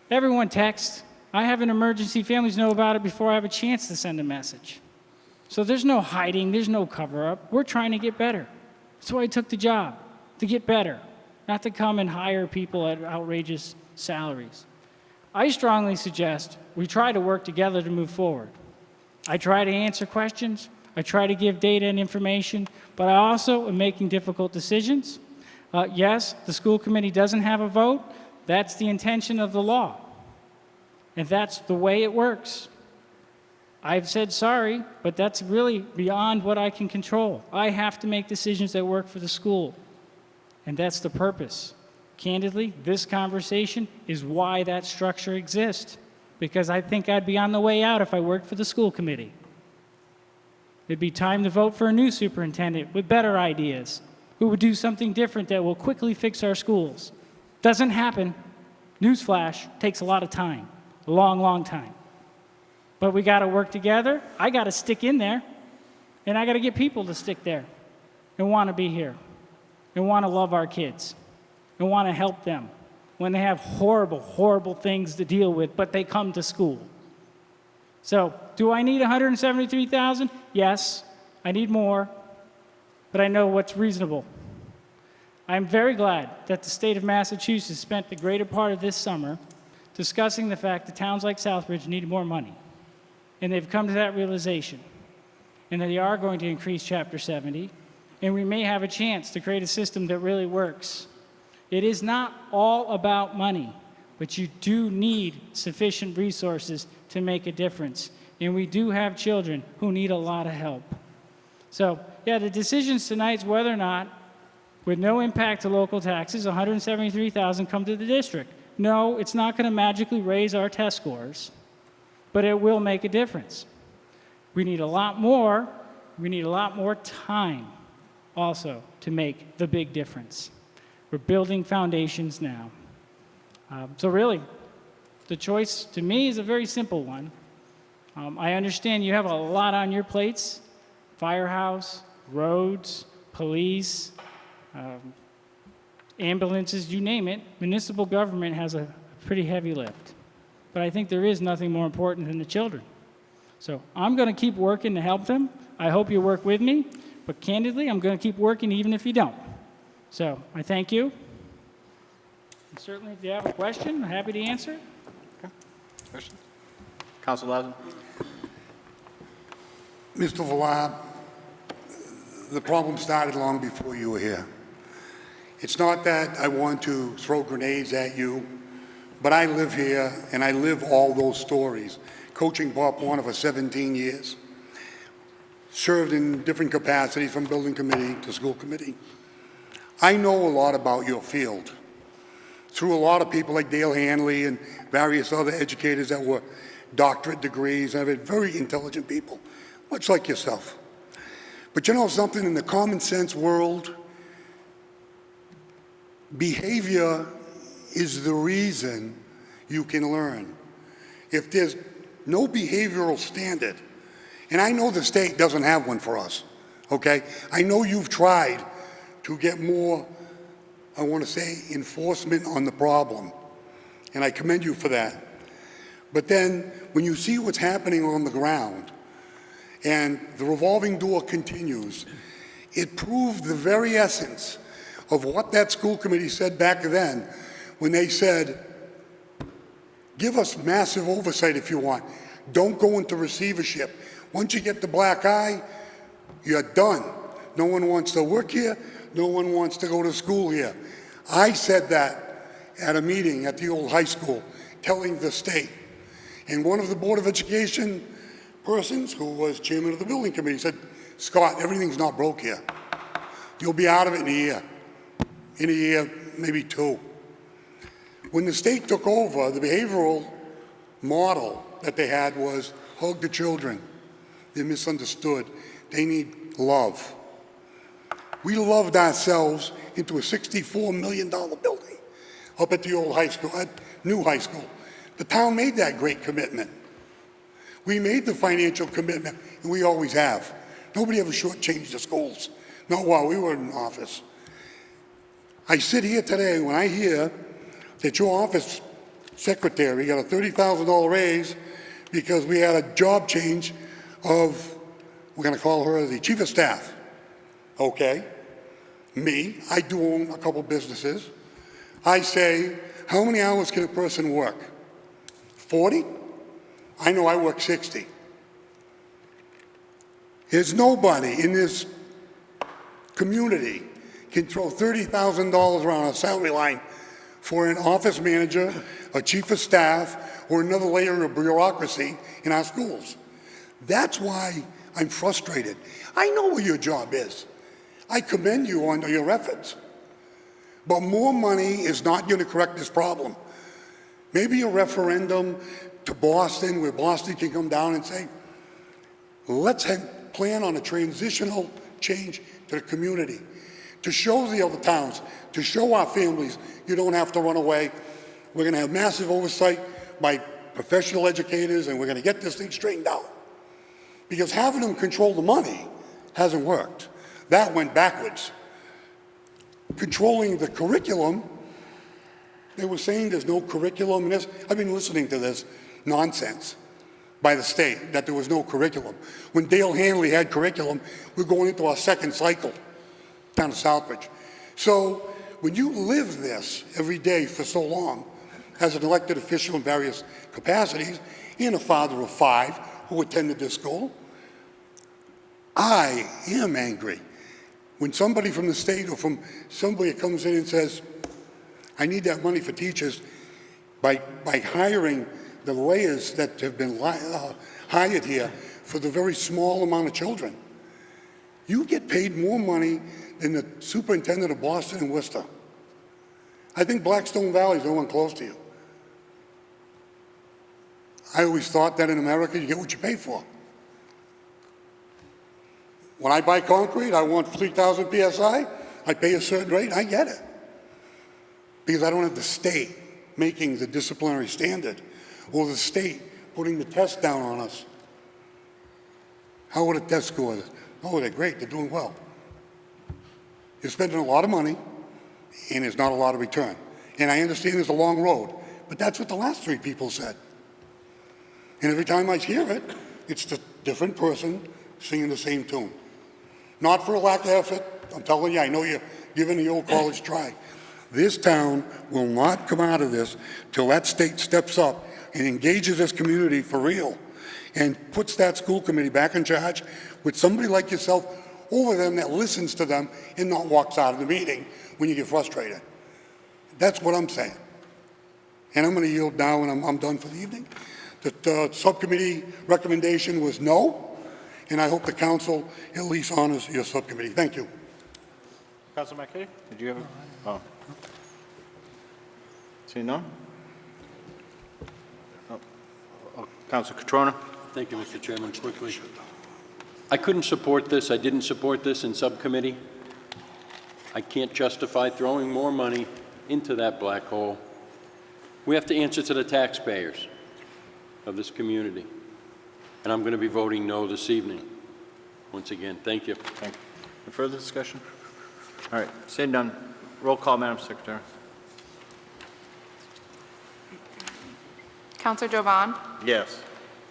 Everyone texts. I have an emergency. Families know about it before I have a chance to send a message. So there's no hiding. There's no cover-up. We're trying to get better. That's why I took the job, to get better, not to come and hire people at outrageous salaries. I strongly suggest we try to work together to move forward. I try to answer questions. I try to give data and information, but I also am making difficult decisions. Yes, the school committee doesn't have a vote. That's the intention of the law. And that's the way it works. I've said sorry, but that's really beyond what I can control. I have to make decisions that work for the school. And that's the purpose. Candidly, this conversation is why that structure exists. because I think I'd be on the way out if I worked for the school committee. It'd be time to vote for a new superintendent with better ideas, who would do something different that will quickly fix our schools. Doesn't happen. Newsflash, takes a lot of time, a long, long time. But we got to work together. I got to stick in there, and I got to get people to stick there and want to be here and want to love our kids and want to help them when they have horrible, horrible things to deal with, but they come to school. So, do I need $173,000? Yes, I need more, but I know what's reasonable. I'm very glad that the state of Massachusetts spent the greater part of this summer discussing the fact that towns like Southbridge need more money. And they've come to that realization. And that they are going to increase Chapter 70, and we may have a chance to create a system that really works. It is not all about money, but you do need sufficient resources to make a difference. And we do have children who need a lot of help. So, yeah, the decisions tonight is whether or not, with no impact to local taxes, $173,000 come to the district. No, it's not going to magically raise our test scores, but it will make a difference. We need a lot more. We need a lot more time also to make the big difference. We're building foundations now. So really, the choice to me is a very simple one. I understand you have a lot on your plates: firehouse, roads, police, ambulances, you name it. Municipal government has a pretty heavy lift. But I think there is nothing more important than the children. So I'm going to keep working to help them. I hope you work with me. But candidly, I'm going to keep working even if you don't. So I thank you. And certainly, if you have a question, I'm happy to answer. Okay. Questions? Councilor Lazo? Mr. Villar, the problem started long before you were here. It's not that I want to throw grenades at you, but I live here and I live all those stories. Coaching Bob Warner for 17 years, served in different capacities from building committee to school committee. I know a lot about your field through a lot of people like Dale Hanley and various other educators that were doctorate degrees. I've had very intelligent people, much like yourself. But you know something, in the common sense world, behavior is the reason you can learn. If there's no behavioral standard, and I know the state doesn't have one for us, okay? I know you've tried to get more, I want to say, enforcement on the problem, and I commend you for that. But then, when you see what's happening on the ground, and the revolving door continues, it proved the very essence of what that school committee said back then when they said, give us massive oversight if you want. Don't go into receivership. Once you get the black eye, you're done. No one wants to work here. No one wants to go to school here. I said that at a meeting at the old high school, telling the state. And one of the Board of Education persons, who was chairman of the building committee, said, Scott, everything's not broke here. You'll be out of it in a year. In a year, maybe two. When the state took over, the behavioral model that they had was hug the children. They're misunderstood. They need love. We loved ourselves into a $64 million building up at the old high school, at new high school. The town made that great commitment. We made the financial commitment, and we always have. Nobody ever shortchanged the schools. Not while we were in office. I sit here today when I hear that your office secretary got a $30,000 raise because we had a job change of, we're going to call her the chief of staff. Okay. Me, I do own a couple businesses. I say, how many hours can a person work? 40? I know I work 60. There's nobody in this community can throw $30,000 around a salary line for an office manager, a chief of staff, or another layer of bureaucracy in our schools. That's why I'm frustrated. I know what your job is. I commend you on your efforts. But more money is not going to correct this problem. Maybe a referendum, to Boston, where Boston can come down and say, let's plan on a transitional change to the community, to show the other towns, to show our families you don't have to run away. We're going to have massive oversight by professional educators, and we're going to get this thing straightened out. Because having them control the money hasn't worked. That went backwards. Controlling the curriculum, they were saying there's no curriculum, and I've been listening to this nonsense by the state that there was no curriculum. When Dale Hanley had curriculum, we're going into our second cycle down to Southbridge. So when you live this every day for so long, as an elected official in various capacities, and a father of 5 who attended this school, I am angry. When somebody from the state or from somebody comes in and says, I need that money for teachers, by hiring the layers that have been hired here for the very small amount of children, you get paid more money than the superintendent of Boston and Worcester. I think Blackstone Valley is no one close to you. I always thought that in America you get what you pay for. When I buy concrete, I want 3,000 PSI, I pay a certain rate, I get it. Because I don't have the state making the disciplinary standard or the state putting the test down on us. How are the test scores? Oh, they're great, they're doing well. You're spending a lot of money and there's not a lot of return. And I understand there's a long road, but that's what the last 3 people said. And every time I hear it, it's a different person singing the same tune. Not for a lack of effort. I'm telling you, I know you're giving the old college try. This town will not come out of this till that state steps up and engages this community for real and puts that school committee back in charge with somebody like yourself over them that listens to them and not walks out of the meeting when you get frustrated. That's what I'm saying. And I'm going to yield now, and I'm done for the evening. The subcommittee recommendation was no, and I hope the council at least honors your subcommittee. Thank you. Councilor McKay, did you have a? Oh. See none? Oh. Councilor Catrona. Thank you, Mr. Chairman. Quickly, I couldn't support this. I didn't support this in subcommittee. I can't justify throwing more money into that black hole. We have to answer to the taxpayers of this community. And I'm going to be voting no this evening. Once again, thank you. Thank you. Any further discussion? All right, seeing none. Roll call, Madam Secretary. Counselor Jovan? Yes.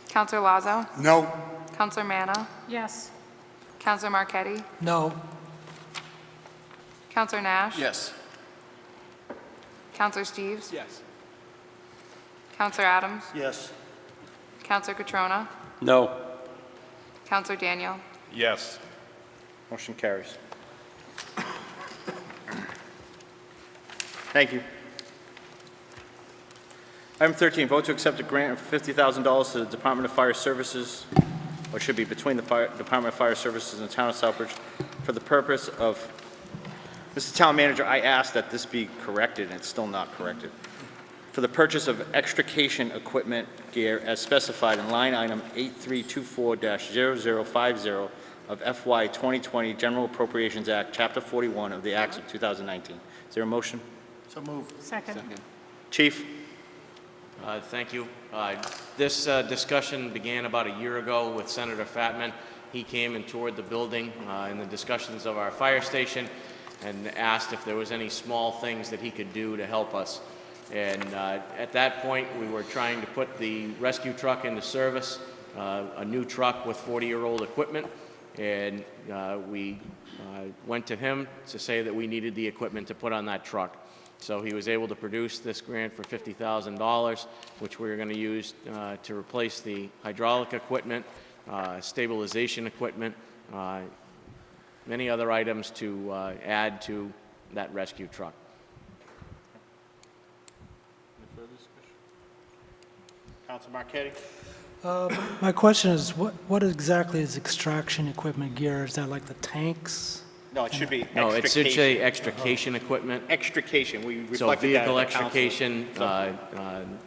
Counselor Lazo? No. Counselor Manna? Yes. Counselor Marquetti? No. Counselor Nash? Yes. Counselor Steves? Yes. Counselor Adams? Yes. Counselor Catrona? No. Counselor Daniel? Yes. Motion carries. Thank you. Item 13, vote to accept a grant of $50,000 to the Department of Fire Services, or should be between the Department of Fire Services and the Town of Southbridge, for the purpose of, Mr. Town Manager, I asked that this be corrected, and it's still not corrected, for the purchase of extrication equipment gear as specified in line item 8324-0050 of FY 2020 General Appropriations Act, Chapter 41 of the Acts of 2019. Is there a motion? So moved. Second. Chief? Thank you. This discussion began about a year ago with Senator Fatman. He came and toured the building in the discussions of our fire station and asked if there was any small things that he could do to help us. And at that point, we were trying to put the rescue truck into service, a new truck with 40-year-old equipment, and we went to him to say that we needed the equipment to put on that truck. So he was able to produce this grant for $50,000, which we're going to use to replace the hydraulic equipment, stabilization equipment, many other items to add to that rescue truck. Councilor Marquetti? My question is, what exactly is extraction equipment gear? Is that like the tanks? No, it should be No, it should say extrication. extrication equipment. Extrication, we So reflected that vehicle at the council. extrication,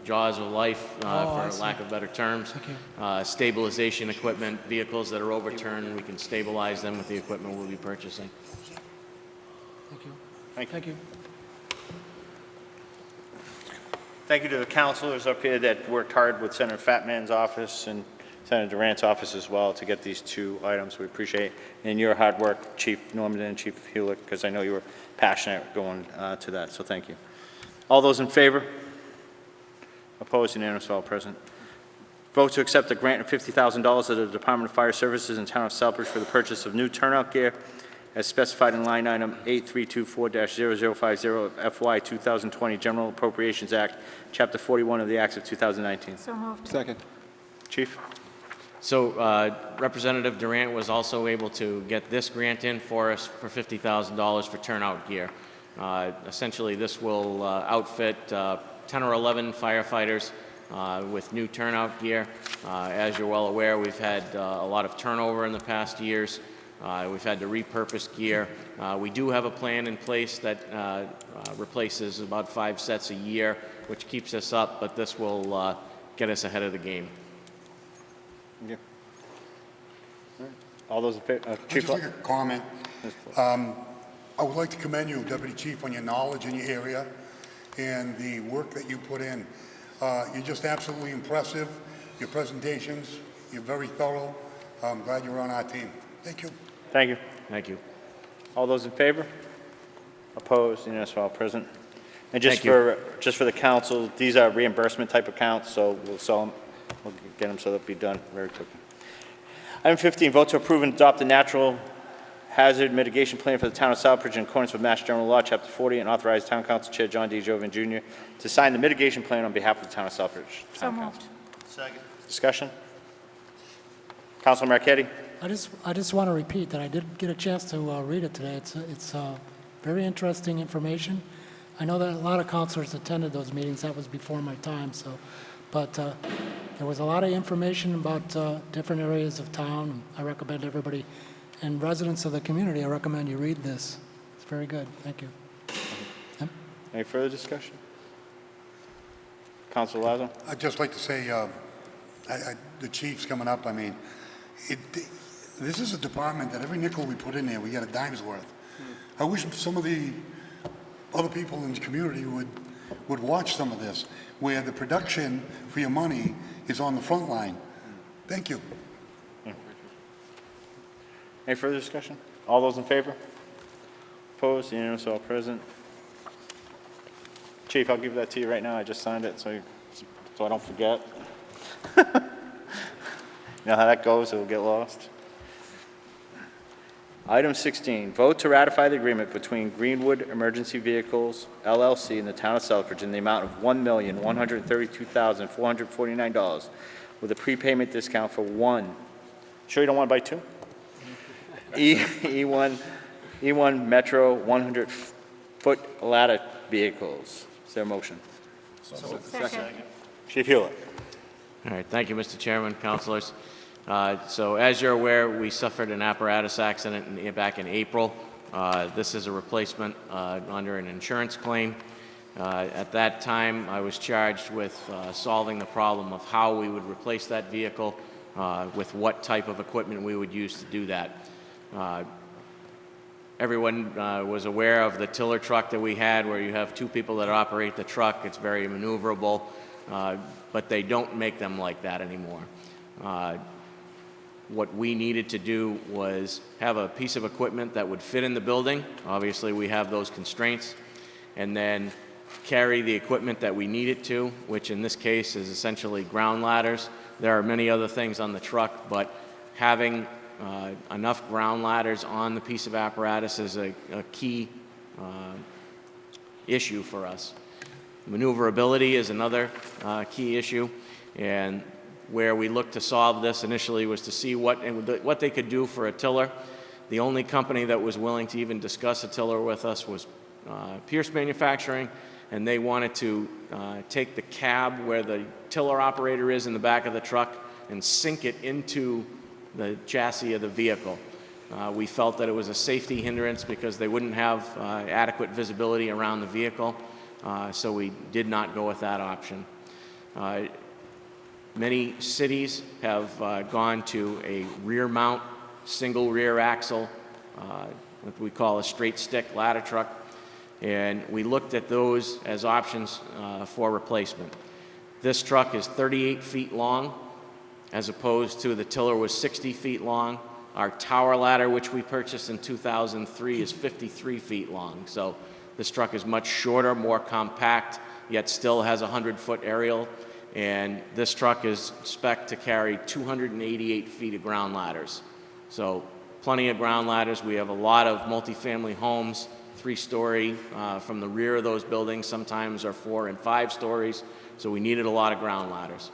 jaws of life, I for see. lack of better terms. Stabilization equipment, vehicles that are overturned, we can stabilize them with the equipment we'll be purchasing. Thank you. Thank you. Thank you to the councilors up here that worked hard with Senator Fatman's office and Senator Durant's office as well to get these two items. We appreciate and your hard work, Chief Norman and Chief Hewlett, because I know you were passionate going to that, so thank you. All those in favor? Opposed? Unanimous, all present. Vote to accept a grant of $50,000 to the Department of Fire Services in Town of Southbridge for the purchase of new turnout gear as specified in line item 8324-0050 of FY 2020 General Appropriations Act, Chapter 41 of the Acts of 2019. So moved. Second. Chief? So Representative Durant was also able to get this grant in for us for $50,000 for turnout gear. Essentially, this will outfit 10 or 11 firefighters with new turnout gear. As you're well aware, we've had a lot of turnover in the past years. We've had to repurpose gear. We do have a plan in place that replaces about 5 sets a year, which keeps us up, but this will get us ahead of the game. Yeah. All those in favor? Chief? Just like a comment. I would like to commend you, Deputy Chief, on your knowledge in your area and the work that you put in. You're just absolutely impressive. Your presentations, you're very thorough. I'm glad you're on our team. Thank you. Thank you. Thank you. All those in favor? Opposed? Unanimous, all present. And Thank you. just for the council, these are reimbursement type accounts, so we'll sell them, we'll get them so they'll be done very quickly. Item 15, vote to approve and adopt the natural hazard mitigation plan for the town of Southbridge in accordance with Mass General Law, Chapter 40, and authorize Town Council Chair John D. Jovan Jr. to sign the mitigation plan on behalf of the town of Southbridge. So Town moved. Council. Second. Discussion? Councilor Marquetti? I just want to repeat that I did get a chance to read it today. It's very interesting information. I know that a lot of councilors attended those meetings. That was before my time, but there was a lot of information about different areas of town. I recommend everybody and residents of the community, I recommend you read this. It's very good. Thank you. Yep. Any further discussion? Councilor Lazo? I'd just like to say, the chief's coming up. I mean, this is a department that every nickel we put in there, we get a dime's worth. I wish some of the other people in the community would watch some of this, where the production for your money is on the front line. Thank you. Any further discussion? All those in favor? Opposed? Unanimous, all present. Chief, I'll give that to you right now. I just signed it, so I don't forget. You know how that goes, it'll get lost. Item 16, vote to ratify the agreement between Greenwood Emergency Vehicles, LLC, and the town of Southbridge in the amount of $1,132,449 with a prepayment discount for one. Sure you don't want to buy two? E1 Metro 100-foot ladder vehicles. Is there a motion? Second. Chief Hewlett. All right, thank you, Mr. Chairman, councilors. So as you're aware, we suffered an apparatus accident back in April. This is a replacement under an insurance claim. At that time, I was charged with solving the problem of how we would replace that vehicle, with what type of equipment we would use to do that. Everyone was aware of the tiller truck that we had, where you have two people that operate the truck. It's very maneuverable, but they don't make them like that anymore. What we needed to do was have a piece of equipment that would fit in the building. Obviously, we have those constraints. And then carry the equipment that we needed to, which in this case is essentially ground ladders. There are many other things on the truck, but having enough ground ladders on the piece of apparatus is a key issue for us. Maneuverability is another key issue, and where we looked to solve this initially was to see what they could do for a tiller. The only company that was willing to even discuss a tiller with us was Pierce Manufacturing, and they wanted to take the cab where the tiller operator is in the back of the truck and sink it into the chassis of the vehicle. We felt that it was a safety hindrance because they wouldn't have adequate visibility around the vehicle, so we did not go with that option. Many cities have gone to a rear mount, single rear axle, what we call a straight stick ladder truck, and we looked at those as options for replacement. This truck is 38 feet long, as opposed to the tiller was 60 feet long. Our tower ladder, which we purchased in 2003, is 53 feet long. So this truck is much shorter, more compact, yet still has a 100-foot aerial. And this truck is spec'd to carry 288 feet of ground ladders. So plenty of ground ladders. We have a lot of multifamily homes, 3-story from the rear of those buildings, sometimes are 4 and 5 stories. So we needed a lot of ground ladders.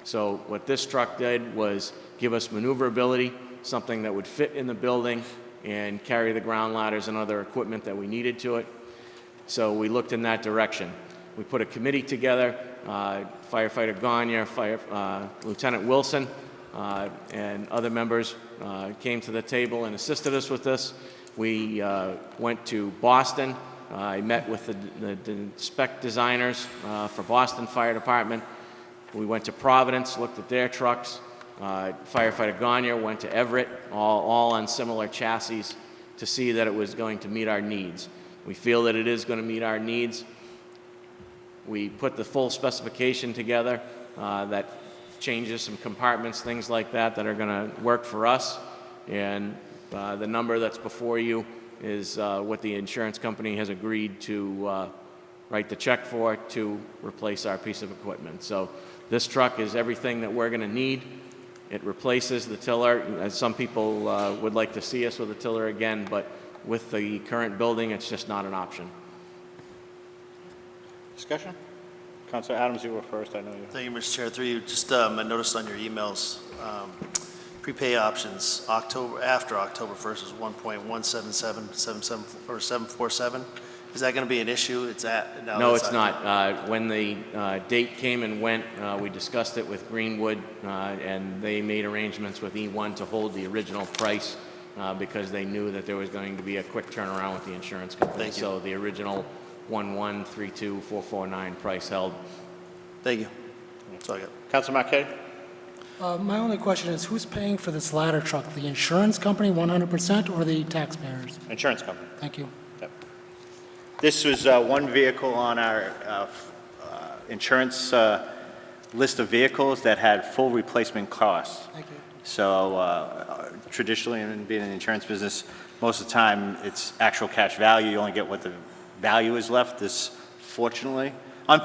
So what this truck did was give us maneuverability, something that would fit in the building and carry the ground ladders and other equipment that we needed to it. So we looked in that direction. We put a committee together, Firefighter Gagne, Lieutenant Wilson, and other members came to the table and assisted us with this. We went to Boston. I met with the spec designers for Boston Fire Department. We went to Providence, looked at their trucks. Firefighter Gagne went to Everett, all on similar chassis, to see that it was going to meet our needs. We feel that it is going to meet our needs. We put the full specification together that changes some compartments, things like that are going to work for us. And the number that's before you is what the insurance company has agreed to write the check for to replace our piece of equipment. So this truck is everything that we're going to need. It replaces the tiller. As some people would like to see us with a tiller again, but with the current building, it's just not an option. Discussion? Councilor Adams, you were first, I know you. Thank you, Mr. Chair. Through you, just I noticed on your emails, prepay options after October 1st is 1.17777 or 747. Is that going to be an issue? No, it's not. When the date came and went, we discussed it with Greenwood, and they made arrangements with E1 to hold the original price because they knew that there was going to be a quick turnaround with the insurance company. Thank you. So the original 1132449 price held. Thank you. That's all I got. Councilor Marquette? My only question is, who's paying for this ladder truck? The insurance company 100% or the taxpayers? Insurance company. Thank you. Yep. This was one vehicle on our insurance list of vehicles that had full replacement costs. Thank you. So traditionally, in being in the insurance business, most of the time it's actual cash value. You only get what the value is left. This, unfortunately, I'm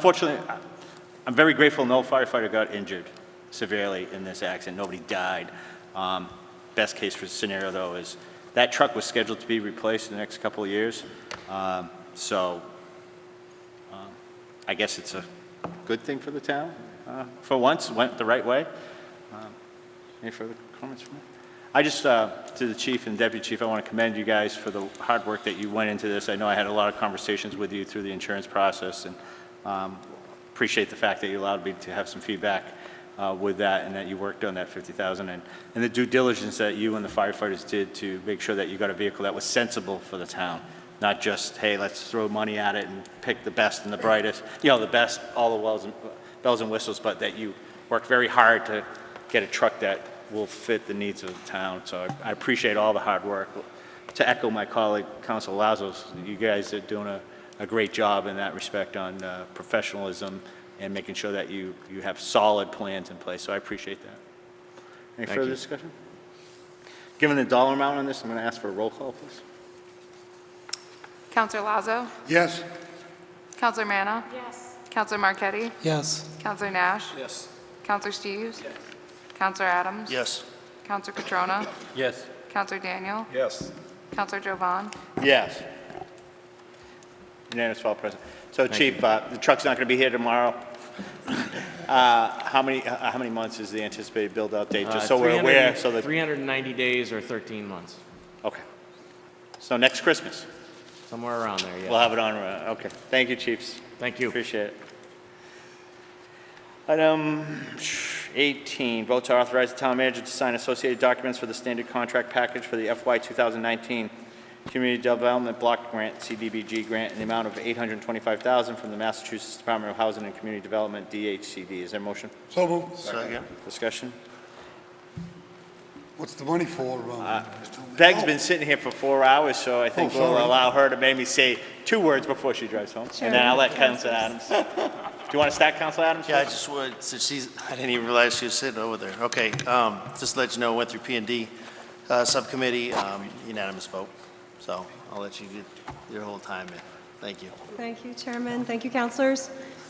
very grateful no firefighter got injured severely in this accident. Nobody died. Best case for scenario, though, is that truck was scheduled to be replaced in the next couple of years. So I guess it's a good thing for the town. For once, went the right way. Any further comments from me? I just, to the chief and deputy chief, I want to commend you guys for the hard work that you went into this. I know I had a lot of conversations with you through the insurance process, and appreciate the fact that you allowed me to have some feedback with that, and that you worked on that $50,000, and the due diligence that you and the firefighters did to make sure that you got a vehicle that was sensible for the town. Not just, hey, let's throw money at it and pick the best and the brightest, the best, all the bells and whistles, but that you worked very hard to get a truck that will fit the needs of the town. So I appreciate all the hard work. To echo my colleague, Councilor Lazos, you guys are doing a great job in that respect on professionalism and making sure that you have solid plans in place. So I appreciate that. Any further discussion? Given the dollar amount on this, I'm going to ask for a roll call, please. Councilor Lazo? Yes. Councilor Manna? Yes. Councilor Marquetti? Yes. Councilor Nash? Yes. Councilor Steves? Yes. Councilor Adams? Yes. Councilor Catrona? Yes. Councilor Daniel? Yes. Councilor Jovan? Yes. Unanimous, all present. So, Chief, the truck's not going to be here tomorrow. How many months is the anticipated build-out date? Just so we're aware. 390 days or 13 months. Okay. So next Christmas. Somewhere around there, yeah. We'll have it on. Okay. Thank you, Chiefs. Thank you. Appreciate it. Item 18, vote to authorize the town manager to sign associated documents for the standard contract package for the FY 2019 Community Development Block Grant, CDBG grant, in the amount of $825,000 from the Massachusetts Department of Housing and Community Development, DHCD. Is there a motion? So moved. Second. Discussion? What's the money for? Peg's been sitting here for 4 hours, so I think we'll sorry. allow her to maybe say 2 words before she drives home. And then I'll let Councilor Adams. Do you want to start, Councilor Adams? Yeah, I just wanted, so I didn't even realize she was sitting over there. Okay, just to let you know, went through P&D subcommittee, unanimous vote. So I'll let you get your whole time in. Thank you. Thank you, Chairman. Thank you, councilors.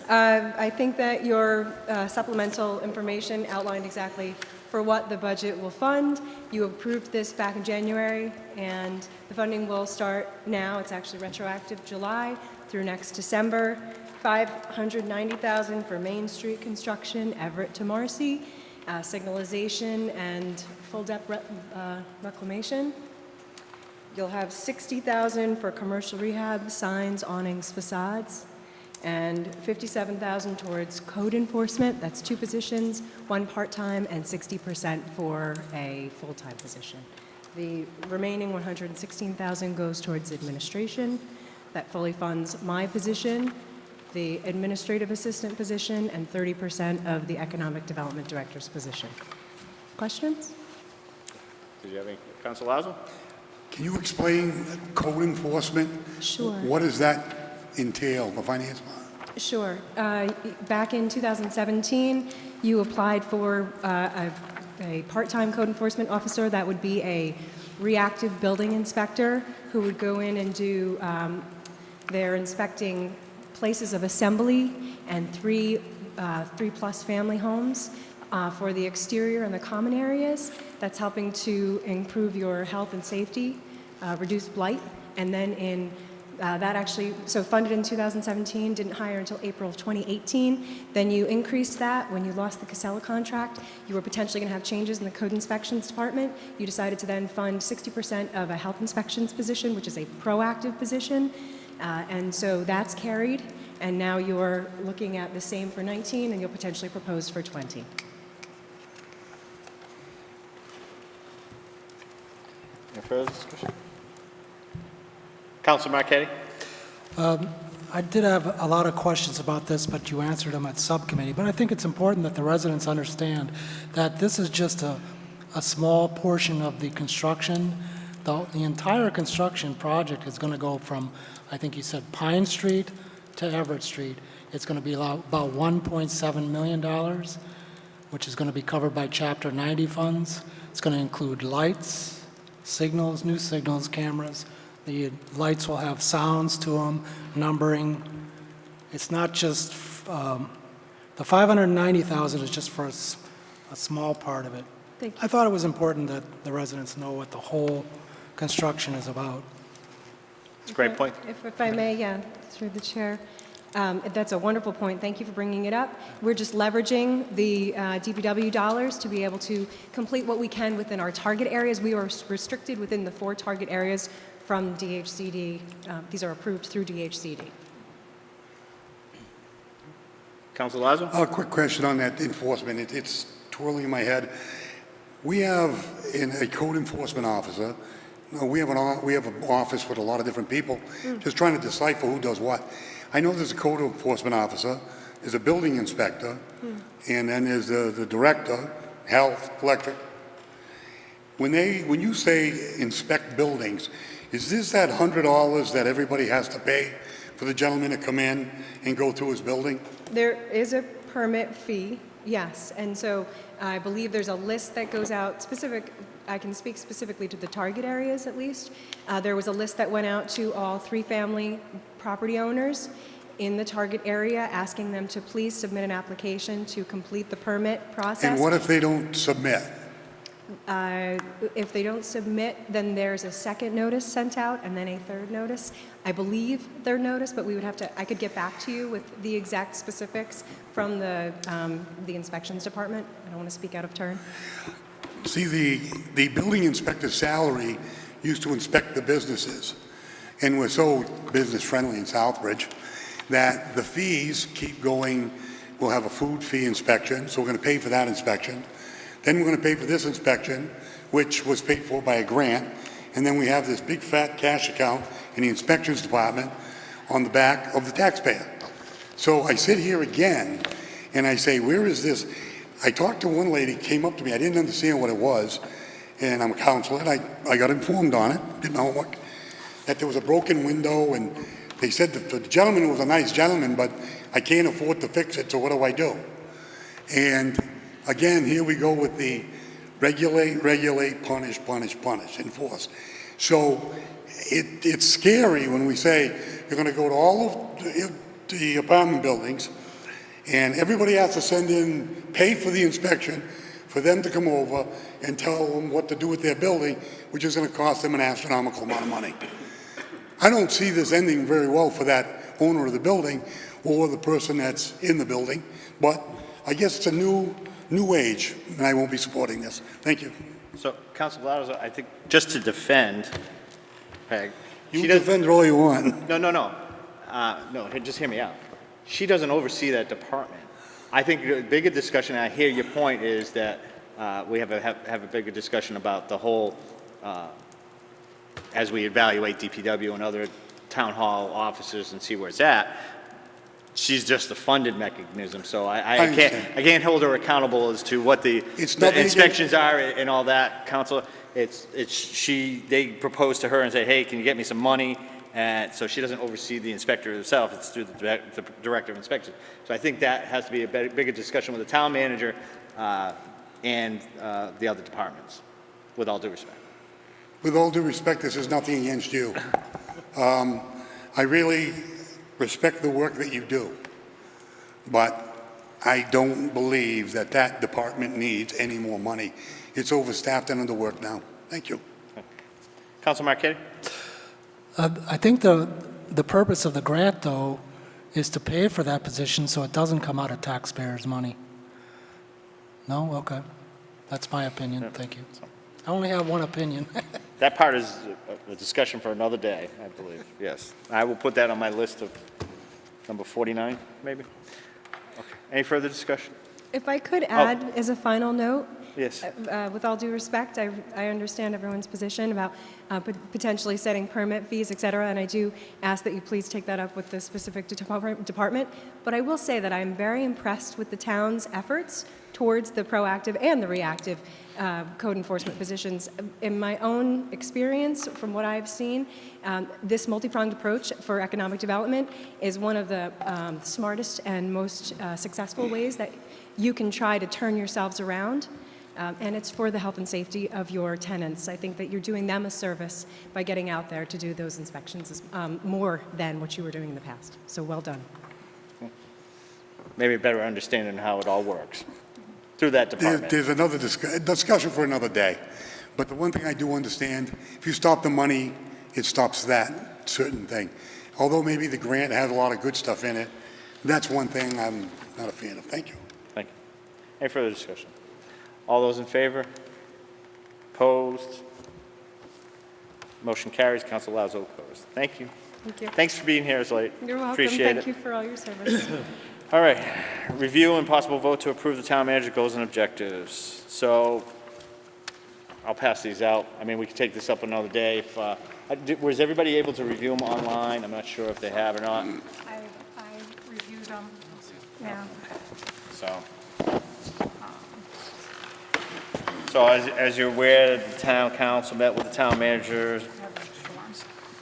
I think that your supplemental information outlined exactly for what the budget will fund. You approved this back in January, and the funding will start now. It's actually retroactive July through next December. $590,000 for Main Street construction, Everett to Marcy, signalization and full depth reclamation. You'll have $60,000 for commercial rehab, signs, awnings, facades, and $57,000 towards code enforcement. That's 2 positions, 1 part-time and 60% for a full-time position. The remaining $116,000 goes towards administration. That fully funds my position, the administrative assistant position, and 30% of the economic development director's position. Questions? Did you have any? Councilor Lazo? Can you explain code enforcement? Sure. What does that entail, the finance part? Sure. Back in 2017, you applied for a part-time code enforcement officer that would be a reactive building inspector who would go in and do their inspecting places of assembly and three-plus family homes for the exterior and the common areas. That's helping to improve your health and safety, reduce blight, and then in that actually, so funded in 2017, didn't hire until April of 2018. Then you increased that when you lost the Casella contract. You were potentially going to have changes in the code inspections department. You decided to then fund 60% of a health inspections position, which is a proactive position. And so that's carried. And now you're looking at the same for 19, and you'll potentially propose for 20. Any further discussion? Councilor Marquetti? I did have a lot of questions about this, but you answered them at subcommittee. But I think it's important that the residents understand that this is just a small portion of the construction. The entire construction project is going to go from, I think you said, Pine Street to Everett Street. It's going to be about $1.7 million, which is going to be covered by Chapter 90 funds. It's going to include lights, signals, new signals, cameras. The lights will have sounds to them, numbering. It's not just, the $590,000 is just for a small part of it. Thank you. I thought it was important that the residents know what the whole construction is about. It's a great point. If I may, yeah, through the chair. That's a wonderful point. Thank you for bringing it up. We're just leveraging the DPW dollars to be able to complete what we can within our target areas. We are restricted within the 4 target areas from DHCD. These are approved through DHCD. Councilor Lazo? A quick question on that enforcement. It's twirling in my head. We have a code enforcement officer. We have an office with a lot of different people, just trying to decipher who does what. I know there's a code enforcement officer, there's a building inspector, and then there's the director, health, electric. When you say inspect buildings, is this that $100 that everybody has to pay for the gentleman to come in and go through his building? There is a permit fee, yes. And so I believe there's a list that goes out specific. I can speak specifically to the target areas at least. There was a list that went out to all 3-family property owners in the target area asking them to please submit an application to complete the permit process. And what if they don't submit? If they don't submit, then there's a second notice sent out and then a third notice. I believe they're noticed, but we would have to, I could get back to you with the exact specifics from the inspections department. I don't want to speak out of turn. See, the building inspector's salary used to inspect the businesses. And we're so business friendly in Southbridge that the fees keep going we'll have a food fee inspection, so we're going to pay for that inspection. Then we're going to pay for this inspection, which was paid for by a grant. And then we have this big fat cash account in the inspections department on the back of the taxpayer. So I sit here again and I say, where is this? I talked to one lady, came up to me, I didn't understand what it was, and I'm a counselor, and I got informed on it, did my homework, that there was a broken window, and they said that the gentleman was a nice gentleman, but I can't afford to fix it, so what do I do? And again, here we go with the regulate, regulate, punish, punish, punish, enforce. So it's scary when we say you're going to go to all of the apartment buildings, and everybody has to send in, pay for the inspection, for them to come over and tell them what to do with their building, which is going to cost them an astronomical amount of money. I don't see this ending very well for that owner of the building or the person that's in the building, but I guess it's a new age, and I won't be supporting this. Thank you. So, Councilor Lotto, I think, just to defend Peg. You defend all you want. No. No, just hear me out. She doesn't oversee that department. I think the bigger discussion, and I hear your point, is that we have a bigger discussion about the whole, as we evaluate DPW and other town hall offices and see where it's at. She's just the funded mechanism, so I can't hold her accountable as to what the inspections are and all that, Council. They propose to her and say, hey, can you get me some money? And so she doesn't oversee the inspector herself. It's through the director of inspection. So I think that has to be a bigger discussion with the town manager and the other departments, with all due respect. With all due respect, this is nothing against you. I really respect the work that you do, but I don't believe that that department needs any more money. It's overstaffed and underworked now. Thank you. Councilor Marquetti? I think the purpose of the grant, though, is to pay for that position so it doesn't come out of taxpayers' money. No? Okay. That's my opinion. Thank you. I only have one opinion. That part is a discussion for another day, I believe. Yes. I will put that on my list of number 49, maybe. Okay. Any further discussion? If I could add as a final note, Yes. with all due respect, I understand everyone's position about potentially setting permit fees, et cetera, and I do ask that you please take that up with the specific department. But I will say that I'm very impressed with the town's efforts towards the proactive and the reactive code enforcement positions. In my own experience, from what I've seen, this multi-pronged approach for economic development is one of the smartest and most successful ways that you can try to turn yourselves around. And it's for the health and safety of your tenants. I think that you're doing them a service by getting out there to do those inspections more than what you were doing in the past. So well done. Maybe a better understanding how it all works through that department. There's another discussion for another day. But the one thing I do understand, if you stop the money, it stops that certain thing. Although maybe the grant has a lot of good stuff in it, that's one thing I'm not a fan of. Thank you. Thank you. Any further discussion? All those in favor? Opposed? Motion carries. Council Lazo opposed. Thank you. Thank you. Thanks for being here as late. You're welcome. Appreciate Thank you for all your service. All right. Review and possible vote to approve the town manager goals and objectives. So I'll pass these out. I mean, we could take this up another day. Was everybody able to review them online? I'm not sure if they have or not. I reviewed them, yeah. So as you're aware, the town council met with the town manager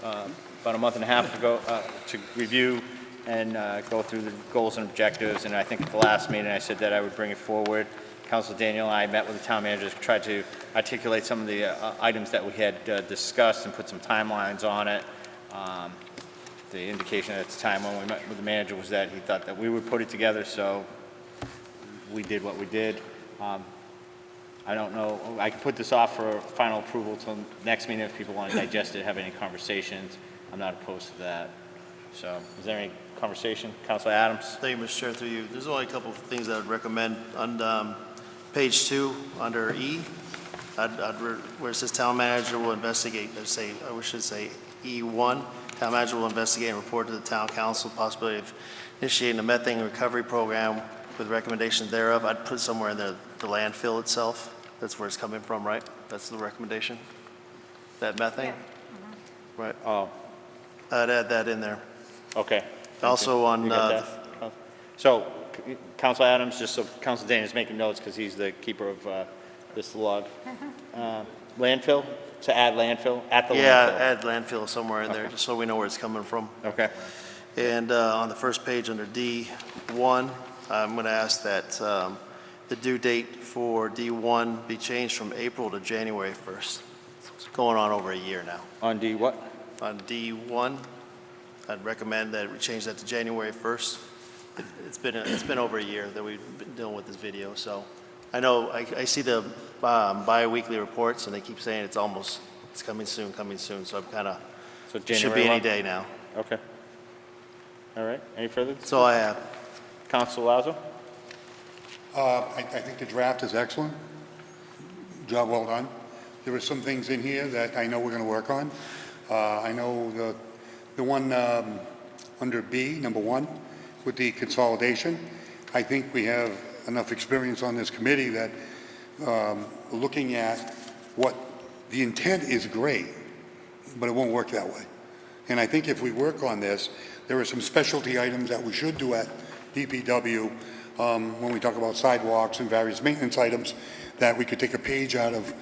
about a month and a half ago to review and go through the goals and objectives. And I think at the last meeting, I said that I would bring it forward. Councilor Daniel and I met with the town managers, tried to articulate some of the items that we had discussed and put some timelines on it. The indication at the time when we met with the manager was that he thought that we would put it together, so we did what we did. I don't know, I can put this off for final approval till next meeting if people want to digest it, have any conversations. I'm not opposed to that. So, is there any conversation? Councilor Adams? Thank you, Mr. Chair, through you. There's only a couple of things I would recommend. On page 2, under E, where it says town manager will investigate, I should say E1, town manager will investigate and report to the town council possibility of initiating a methane recovery program with recommendation thereof. I'd put somewhere in there the landfill itself. That's where it's coming from, right? That's the recommendation? That methane? Right. Oh, I'd add that in there. okay. Also on, You got that? So, Council Adams, just so Council Daniels making notes because he's the keeper of this log. Landfill, to add landfill, at the yeah, landfill. add landfill somewhere in there, just so we know where it's coming from. Okay. And on the first page under D1, I'm going to ask that the due date for D1 be changed from April to January 1st. It's going on over a year now. On D what? On D1, I'd recommend that we change that to January 1st. It's been over a year that we've been dealing with this video, so I know I see the bi-weekly reports and they keep saying it's coming soon, so I'm kind of, So it should January be any 1? day now. Okay. All right, any further? That's all I have. Council Lazo? I think the draft is excellent. Job well done. There are some things in here that I know we're going to work on. I know the one under B, number 1, with the consolidation. I think we have enough experience on this committee that looking at what the intent is great, but it won't work that way. And I think if we work on this, there are some specialty items that we should do at DPW when we talk about sidewalks and various maintenance items, that we could take a page out of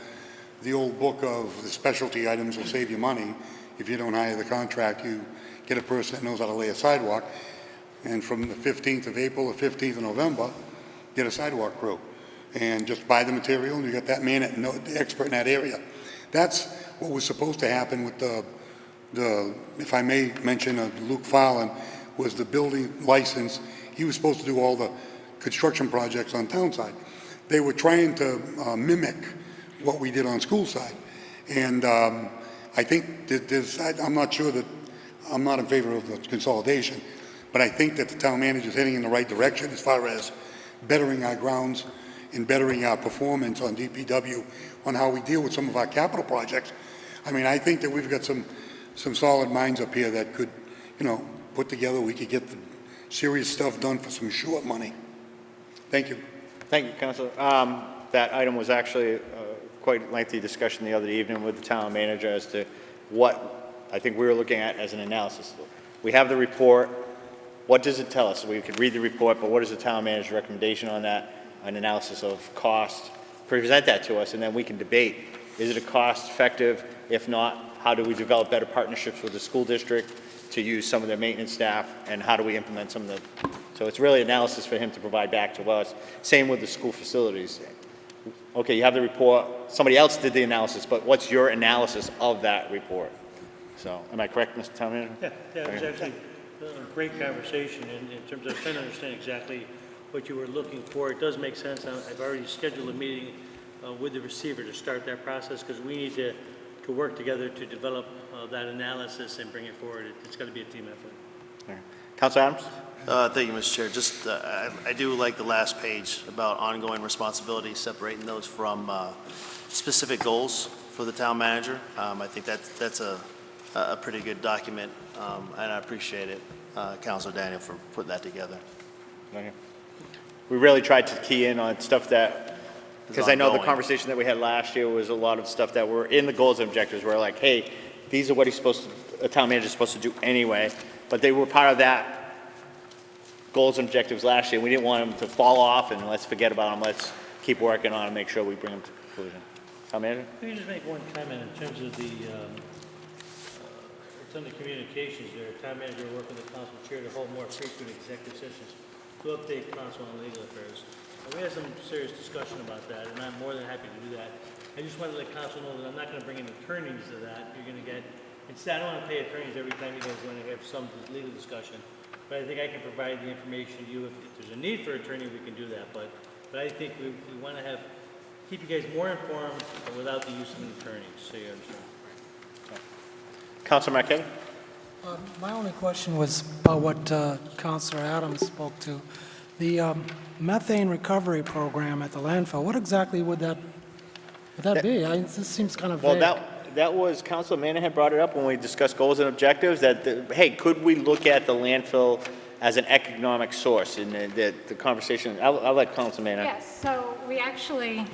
the old book of the specialty items will save you money. If you don't hire the contract, you get a person that knows how to lay a sidewalk. And from the 15th of April to 15th of November, get a sidewalk crew. And just buy the material, and you got that man, the expert in that area. That's what was supposed to happen with if I may mention, Luke Fallon was the building license. He was supposed to do all the construction projects on town side. They were trying to mimic what we did on school side. And I think that I'm not sure that, I'm not in favor of the consolidation, but I think that the town manager is heading in the right direction as far as bettering our grounds and bettering our performance on DPW on how we deal with some of our capital projects. I mean, I think that we've got some solid minds up here that could, put together, we could get the serious stuff done for some short money. Thank you. Thank you, Councilor. That item was actually quite a lengthy discussion the other evening with the town manager as to what I think we were looking at as an analysis. We have the report. What does it tell us? We could read the report, but what is the town manager's recommendation on that? An analysis of cost. Present that to us, and then we can debate. Is it a cost effective? If not, how do we develop better partnerships with the school district to use some of their maintenance staff, and how do we implement some of the, so it's really analysis for him to provide back to us. Same with the school facilities. Okay, you have the report, somebody else did the analysis, but what's your analysis of that report? So, am I correct, Mr. Town Manager? Yeah, it was actually a great conversation in terms of trying to understand exactly what you were looking for. It does make sense. I've already scheduled a meeting with the receiver to start that process, because we need to work together to develop that analysis and bring it forward. It's got to be a team effort. All right. Councilor Adams? Thank you, Mr. Chair. Just, I do like the last page about ongoing responsibilities, separating those from specific goals for the town manager. I think that's a pretty good document, and I appreciate it, Councilor Daniel, for putting that together. Okay. We really tried to key in on stuff that, because I know the ongoing. conversation that we had last year was a lot of stuff that were in the goals and objectives. We're like, hey, these are what a town manager is supposed to do anyway, but they were part of that goals and objectives last year. We didn't want them to fall off and let's forget about them. Let's keep working on and make sure we bring them to conclusion. Town manager? Let me just make one comment in terms of the, it's under communications there. Town manager will work with the council chair to hold more frequent executive sessions to update council on legal affairs. And we had some serious discussion about that, and I'm more than happy to do that. I just wanted to let council know that I'm not going to bring in attorneys to that. You're going to get, instead, I don't want to pay attorneys every time you guys want to have some legal discussion. But I think I can provide the information to you. If there's a need for an attorney, we can do that. But I think we want to keep you guys more informed without the use of an attorney, so you understand. Councilor Marquetti? My only question was about what Councilor Adams spoke to. The methane recovery program at the landfill, what exactly would that be? This seems kind of vague. Well, that was, Councilor Manahan brought it up when we discussed goals and objectives, that, hey, could we look at the landfill as an economic source in the conversation. I'll let Councilman. Yes, so we actually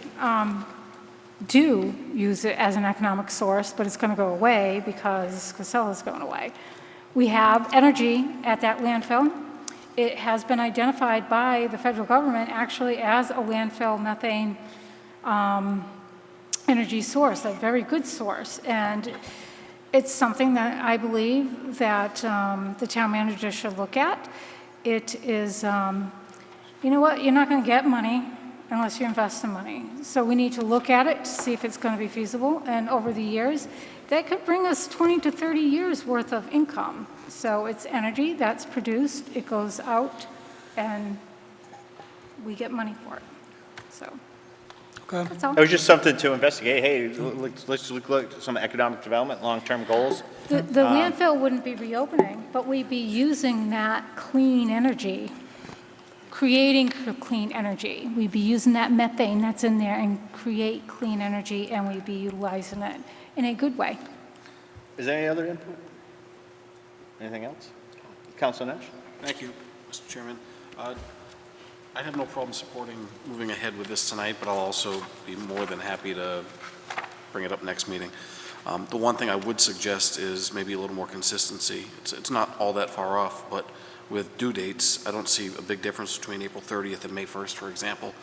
do use it as an economic source, but it's going to go away because Casella's going away. We have energy at that landfill. It has been identified by the federal government actually as a landfill methane energy source, a very good source. And it's something that I believe that the town manager should look at. It is, you know what, you're not going to get money unless you invest the money. So we need to look at it to see if it's going to be feasible. And over the years, that could bring us 20 to 30 years worth of income. So it's energy that's produced, it goes out, and we get money for it. So that's all. It was just something to investigate. Hey, let's look at some economic development, long-term goals. The landfill wouldn't be reopening, but we'd be using that clean energy, creating clean energy. We'd be using that methane that's in there and create clean energy, and we'd be utilizing it in a good way. Is there any other input? Anything else? Councilor Nash? Thank you, Mr. Chairman. I'd have no problem supporting moving ahead with this tonight, but I'll also be more than happy to bring it up next meeting. The one thing I would suggest is maybe a little more consistency. It's not all that far off, but with due dates, I don't see a big difference between April 30th and May 1st, for example.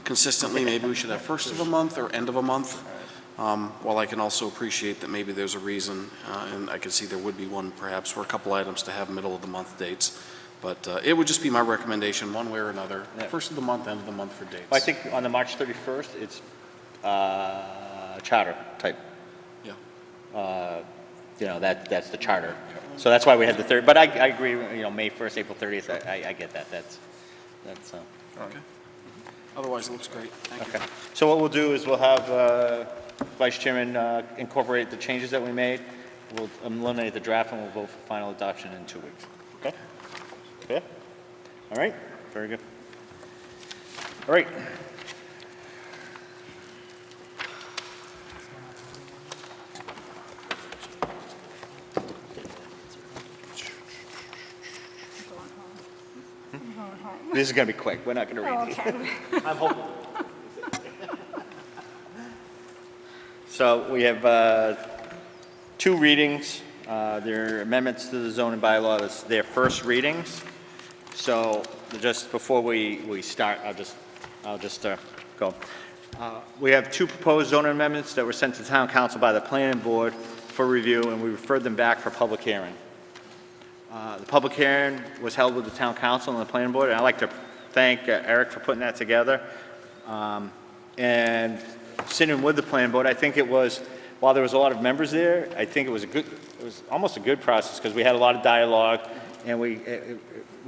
Consistently, maybe we should have first of a month or end of a month. While I can also appreciate that maybe there's a reason, and I can see there would be one perhaps for a couple items to have middle of the month dates. But it would just be my recommendation, one way or another, first of the month, end of the month for dates. I think on the March 31st, it's charter type. Yeah. You know, that's the charter. So that's why we had the third, but I agree, you know, May 1st, April 30th, I get that. That's Okay. Otherwise, it looks great. Thank you. okay. So what we'll do is we'll have Vice Chairman incorporate the changes that we made. We'll eliminate the draft and we'll vote for final adoption in 2 weeks. Okay? Okay? All right? Very good. All right. This is going to be quick. We're not going to read these. Okay. I'm hoping. So we have 2 readings. They're amendments to the zoning bylaw. It's their first readings. So just before we start, I'll just go. We have 2 proposed zoning amendments that were sent to town council by the planning board for review, and we referred them back for public hearing. The public hearing was held with the town council and the planning board, and I'd like to thank Eric for putting that together. And sitting with the planning board, I think it was, while there was a lot of members there, I think it was almost a good process because we had a lot of dialogue and we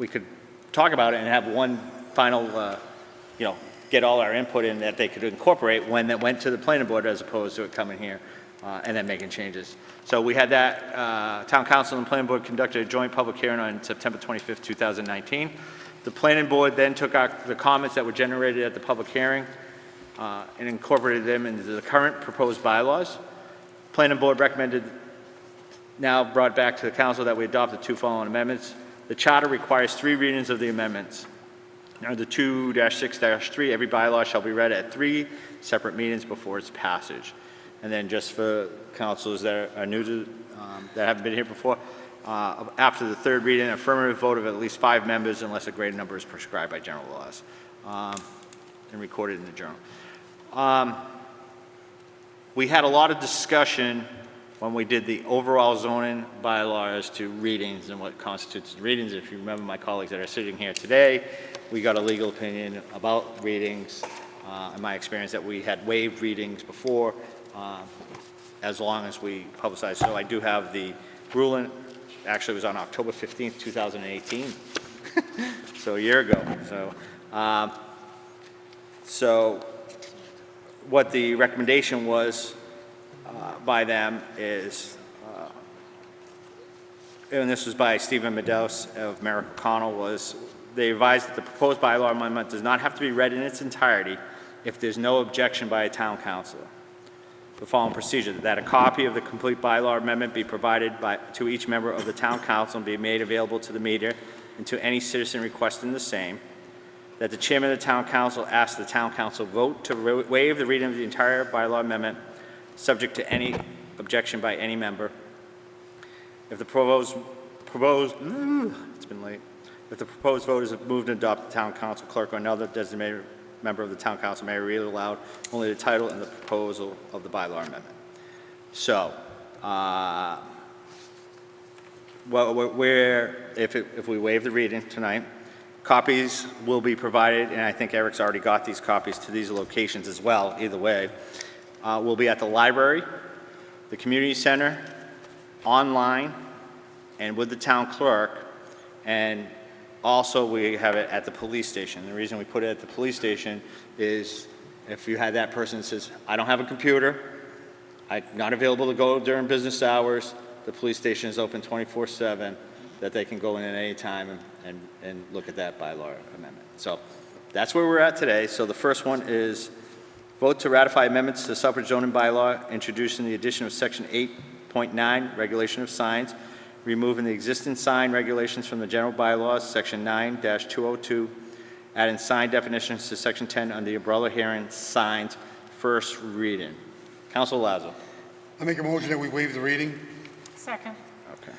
could talk about it and have one final, you know, get all our input in that they could incorporate when that went to the planning board as opposed to it coming here and then making changes. So we had that, town council and planning board conducted a joint public hearing on September 25th, 2019. The planning board then took out the comments that were generated at the public hearing and incorporated them into the current proposed bylaws. Planning board recommended, now brought back to the council, that we adopt the 2 following amendments. The charter requires 3 readings of the amendments. Under 2-6-3, every bylaw shall be read at 3 separate meetings before its passage. And then just for councilors that are new to, that haven't been here before, after the 3rd reading, an affirmative vote of at least 5 members unless a greater number is prescribed by general laws and recorded in the journal. We had a lot of discussion when we did the overall zoning bylaws to readings and what constitutes readings. If you remember my colleagues that are sitting here today, we got a legal opinion about readings. In my experience, that we had waived readings before, as long as we publicized. So I do have the ruling. Actually, it was on October 15th, 2018, so a year ago. So what the recommendation was by them is, and this was by Stephen Meadows of Merrick O'Connell, was they advised that the proposed bylaw amendment does not have to be read in its entirety if there's no objection by a town council. The following procedure: that a copy of the complete bylaw amendment be provided to each member of the town council and be made available to the and to any citizen requesting the same, that the chairman of the town council ask the town council vote to waive the reading of the entire bylaw amendment, subject to any objection by any member. If the proposed it's been late. If the proposed vote is moved and adopted, the town council clerk or another designated member of the town council may read aloud only the title and the proposal of the bylaw amendment. So, if we waive the reading tonight, copies will be provided, and I think Eric's already got these copies to these locations as well, either way. Will be at the library, the community center, online, and with the town clerk, and also we have it at the police station. The reason we put it at the police station is if you had that person that says, I don't have a computer, I'm not available to go during business hours, the police station is open 24/7, that they can go in at any time and look at that bylaw amendment. So that's where we're at today. So the first one is vote to ratify amendments to the Southbridge zoning bylaw, introducing the addition of section 8.9, regulation of signs, removing the existing sign regulations from the general bylaws, section 9-202, adding sign definitions to section 10 under the umbrella hearing signs, first reading. Council Lazo. I make a motion that we waive the reading. Second. Okay.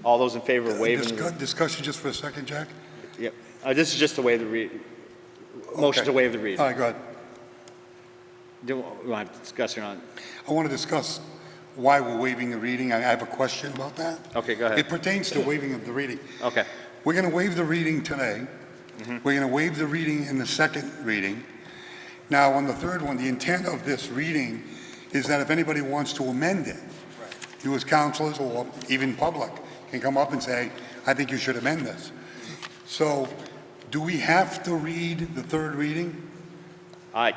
All those in favor of waiving the... Discussion just for a second, Jack? Yep. This is just to waive the reading. Motion to waive the reading. All right, go ahead. Do you want to discuss it on? I want to discuss why we're waiving the reading. I have a question about that. Okay, go ahead. It pertains to waiving of the reading. Okay. We're going to waive the reading today. Mm-hmm. We're going to waive the reading in the second reading. Now, on the third one, the intent of this reading is that if anybody wants to amend it, you as councilors or even public can come up and say, I think you should amend this. So, do we have to read the third reading? I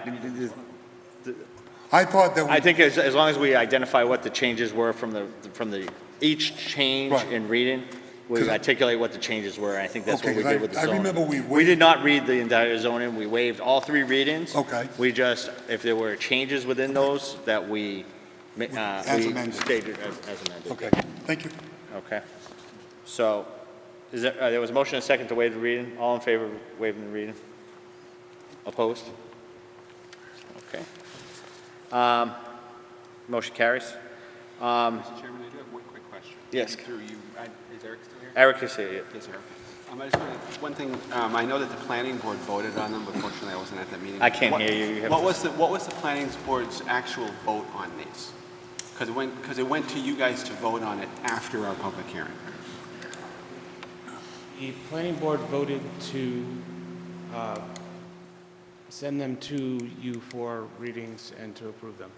thought that I think as long as we identify what the changes were from the each change Right. in reading, we articulate what the changes were. I think that's Okay, what we 'cause did with the I zoning. remember we did not read the entire zoning. We waived all three readings. Okay. We just, if there were changes within those, that we As amended. stated as amended. Okay, thank you. Okay. So, there was a motion and a second to waive the reading. All in favor of waiving the reading? Opposed? Okay. Motion carries. Mr. Chairman, I do have one quick question. Yes. Through you, is Eric still here? Eric is here. Yes, Eric. I just wanted, one thing, I know that the planning board voted on them, but fortunately I wasn't at that meeting. I can't hear you. You have to- What was the planning board's actual vote on these? Because it went to you guys to vote on it after our public hearing. The planning board voted to send them to you for readings and to approve them.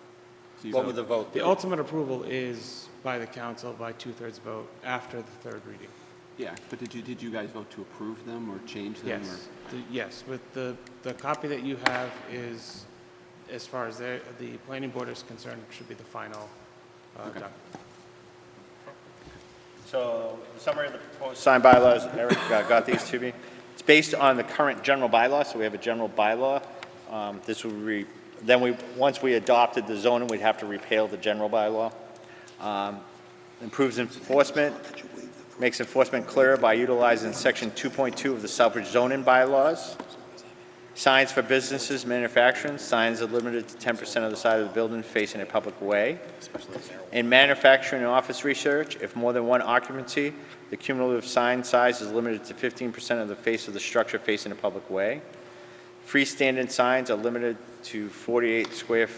What would the vote be? The ultimate approval is by the council by 2/3 vote after the third reading. Yeah, but did you guys vote to approve them or change them? Yes, yes, with the copy that you have is, as far as the planning board is concerned, should be the final document. So, the summary of the proposed sign bylaws, Eric got these to me. It's based on the current general bylaw, so we have a general bylaw. This would once we adopted the zoning, we'd have to repeal the general bylaw. Improves enforcement, makes enforcement clearer by utilizing section 2.2 of the Southbridge zoning bylaws. Signs for businesses, manufacturing, signs are limited to 10% of the side of the building facing a public way. In manufacturing and office research, if more than one occupancy, the cumulative sign size is limited to 15% of the face of the structure facing a public way. Freestanding signs are limited to 48 square.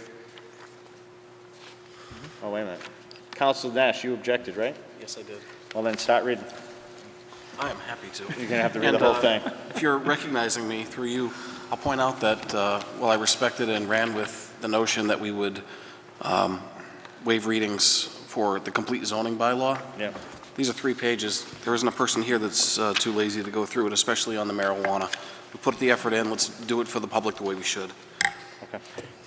Oh, wait a minute. Council Nash, you objected, right? Yes, I did. Well, then start reading. I am happy to. You're going to have to read the whole thing. If you're recognizing me through you, I'll point out that while I respected and ran with the notion that we would waive readings for the complete zoning bylaw, Yeah. these are 3 pages. There isn't a person here that's too lazy to go through it, especially on the marijuana. We put the effort in, let's do it for the public the way we should. Okay.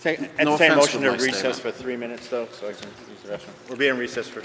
No Entertain a offense motion with to my recess statement. for 3 minutes, though, so I can use the restroom. We'll be in recess for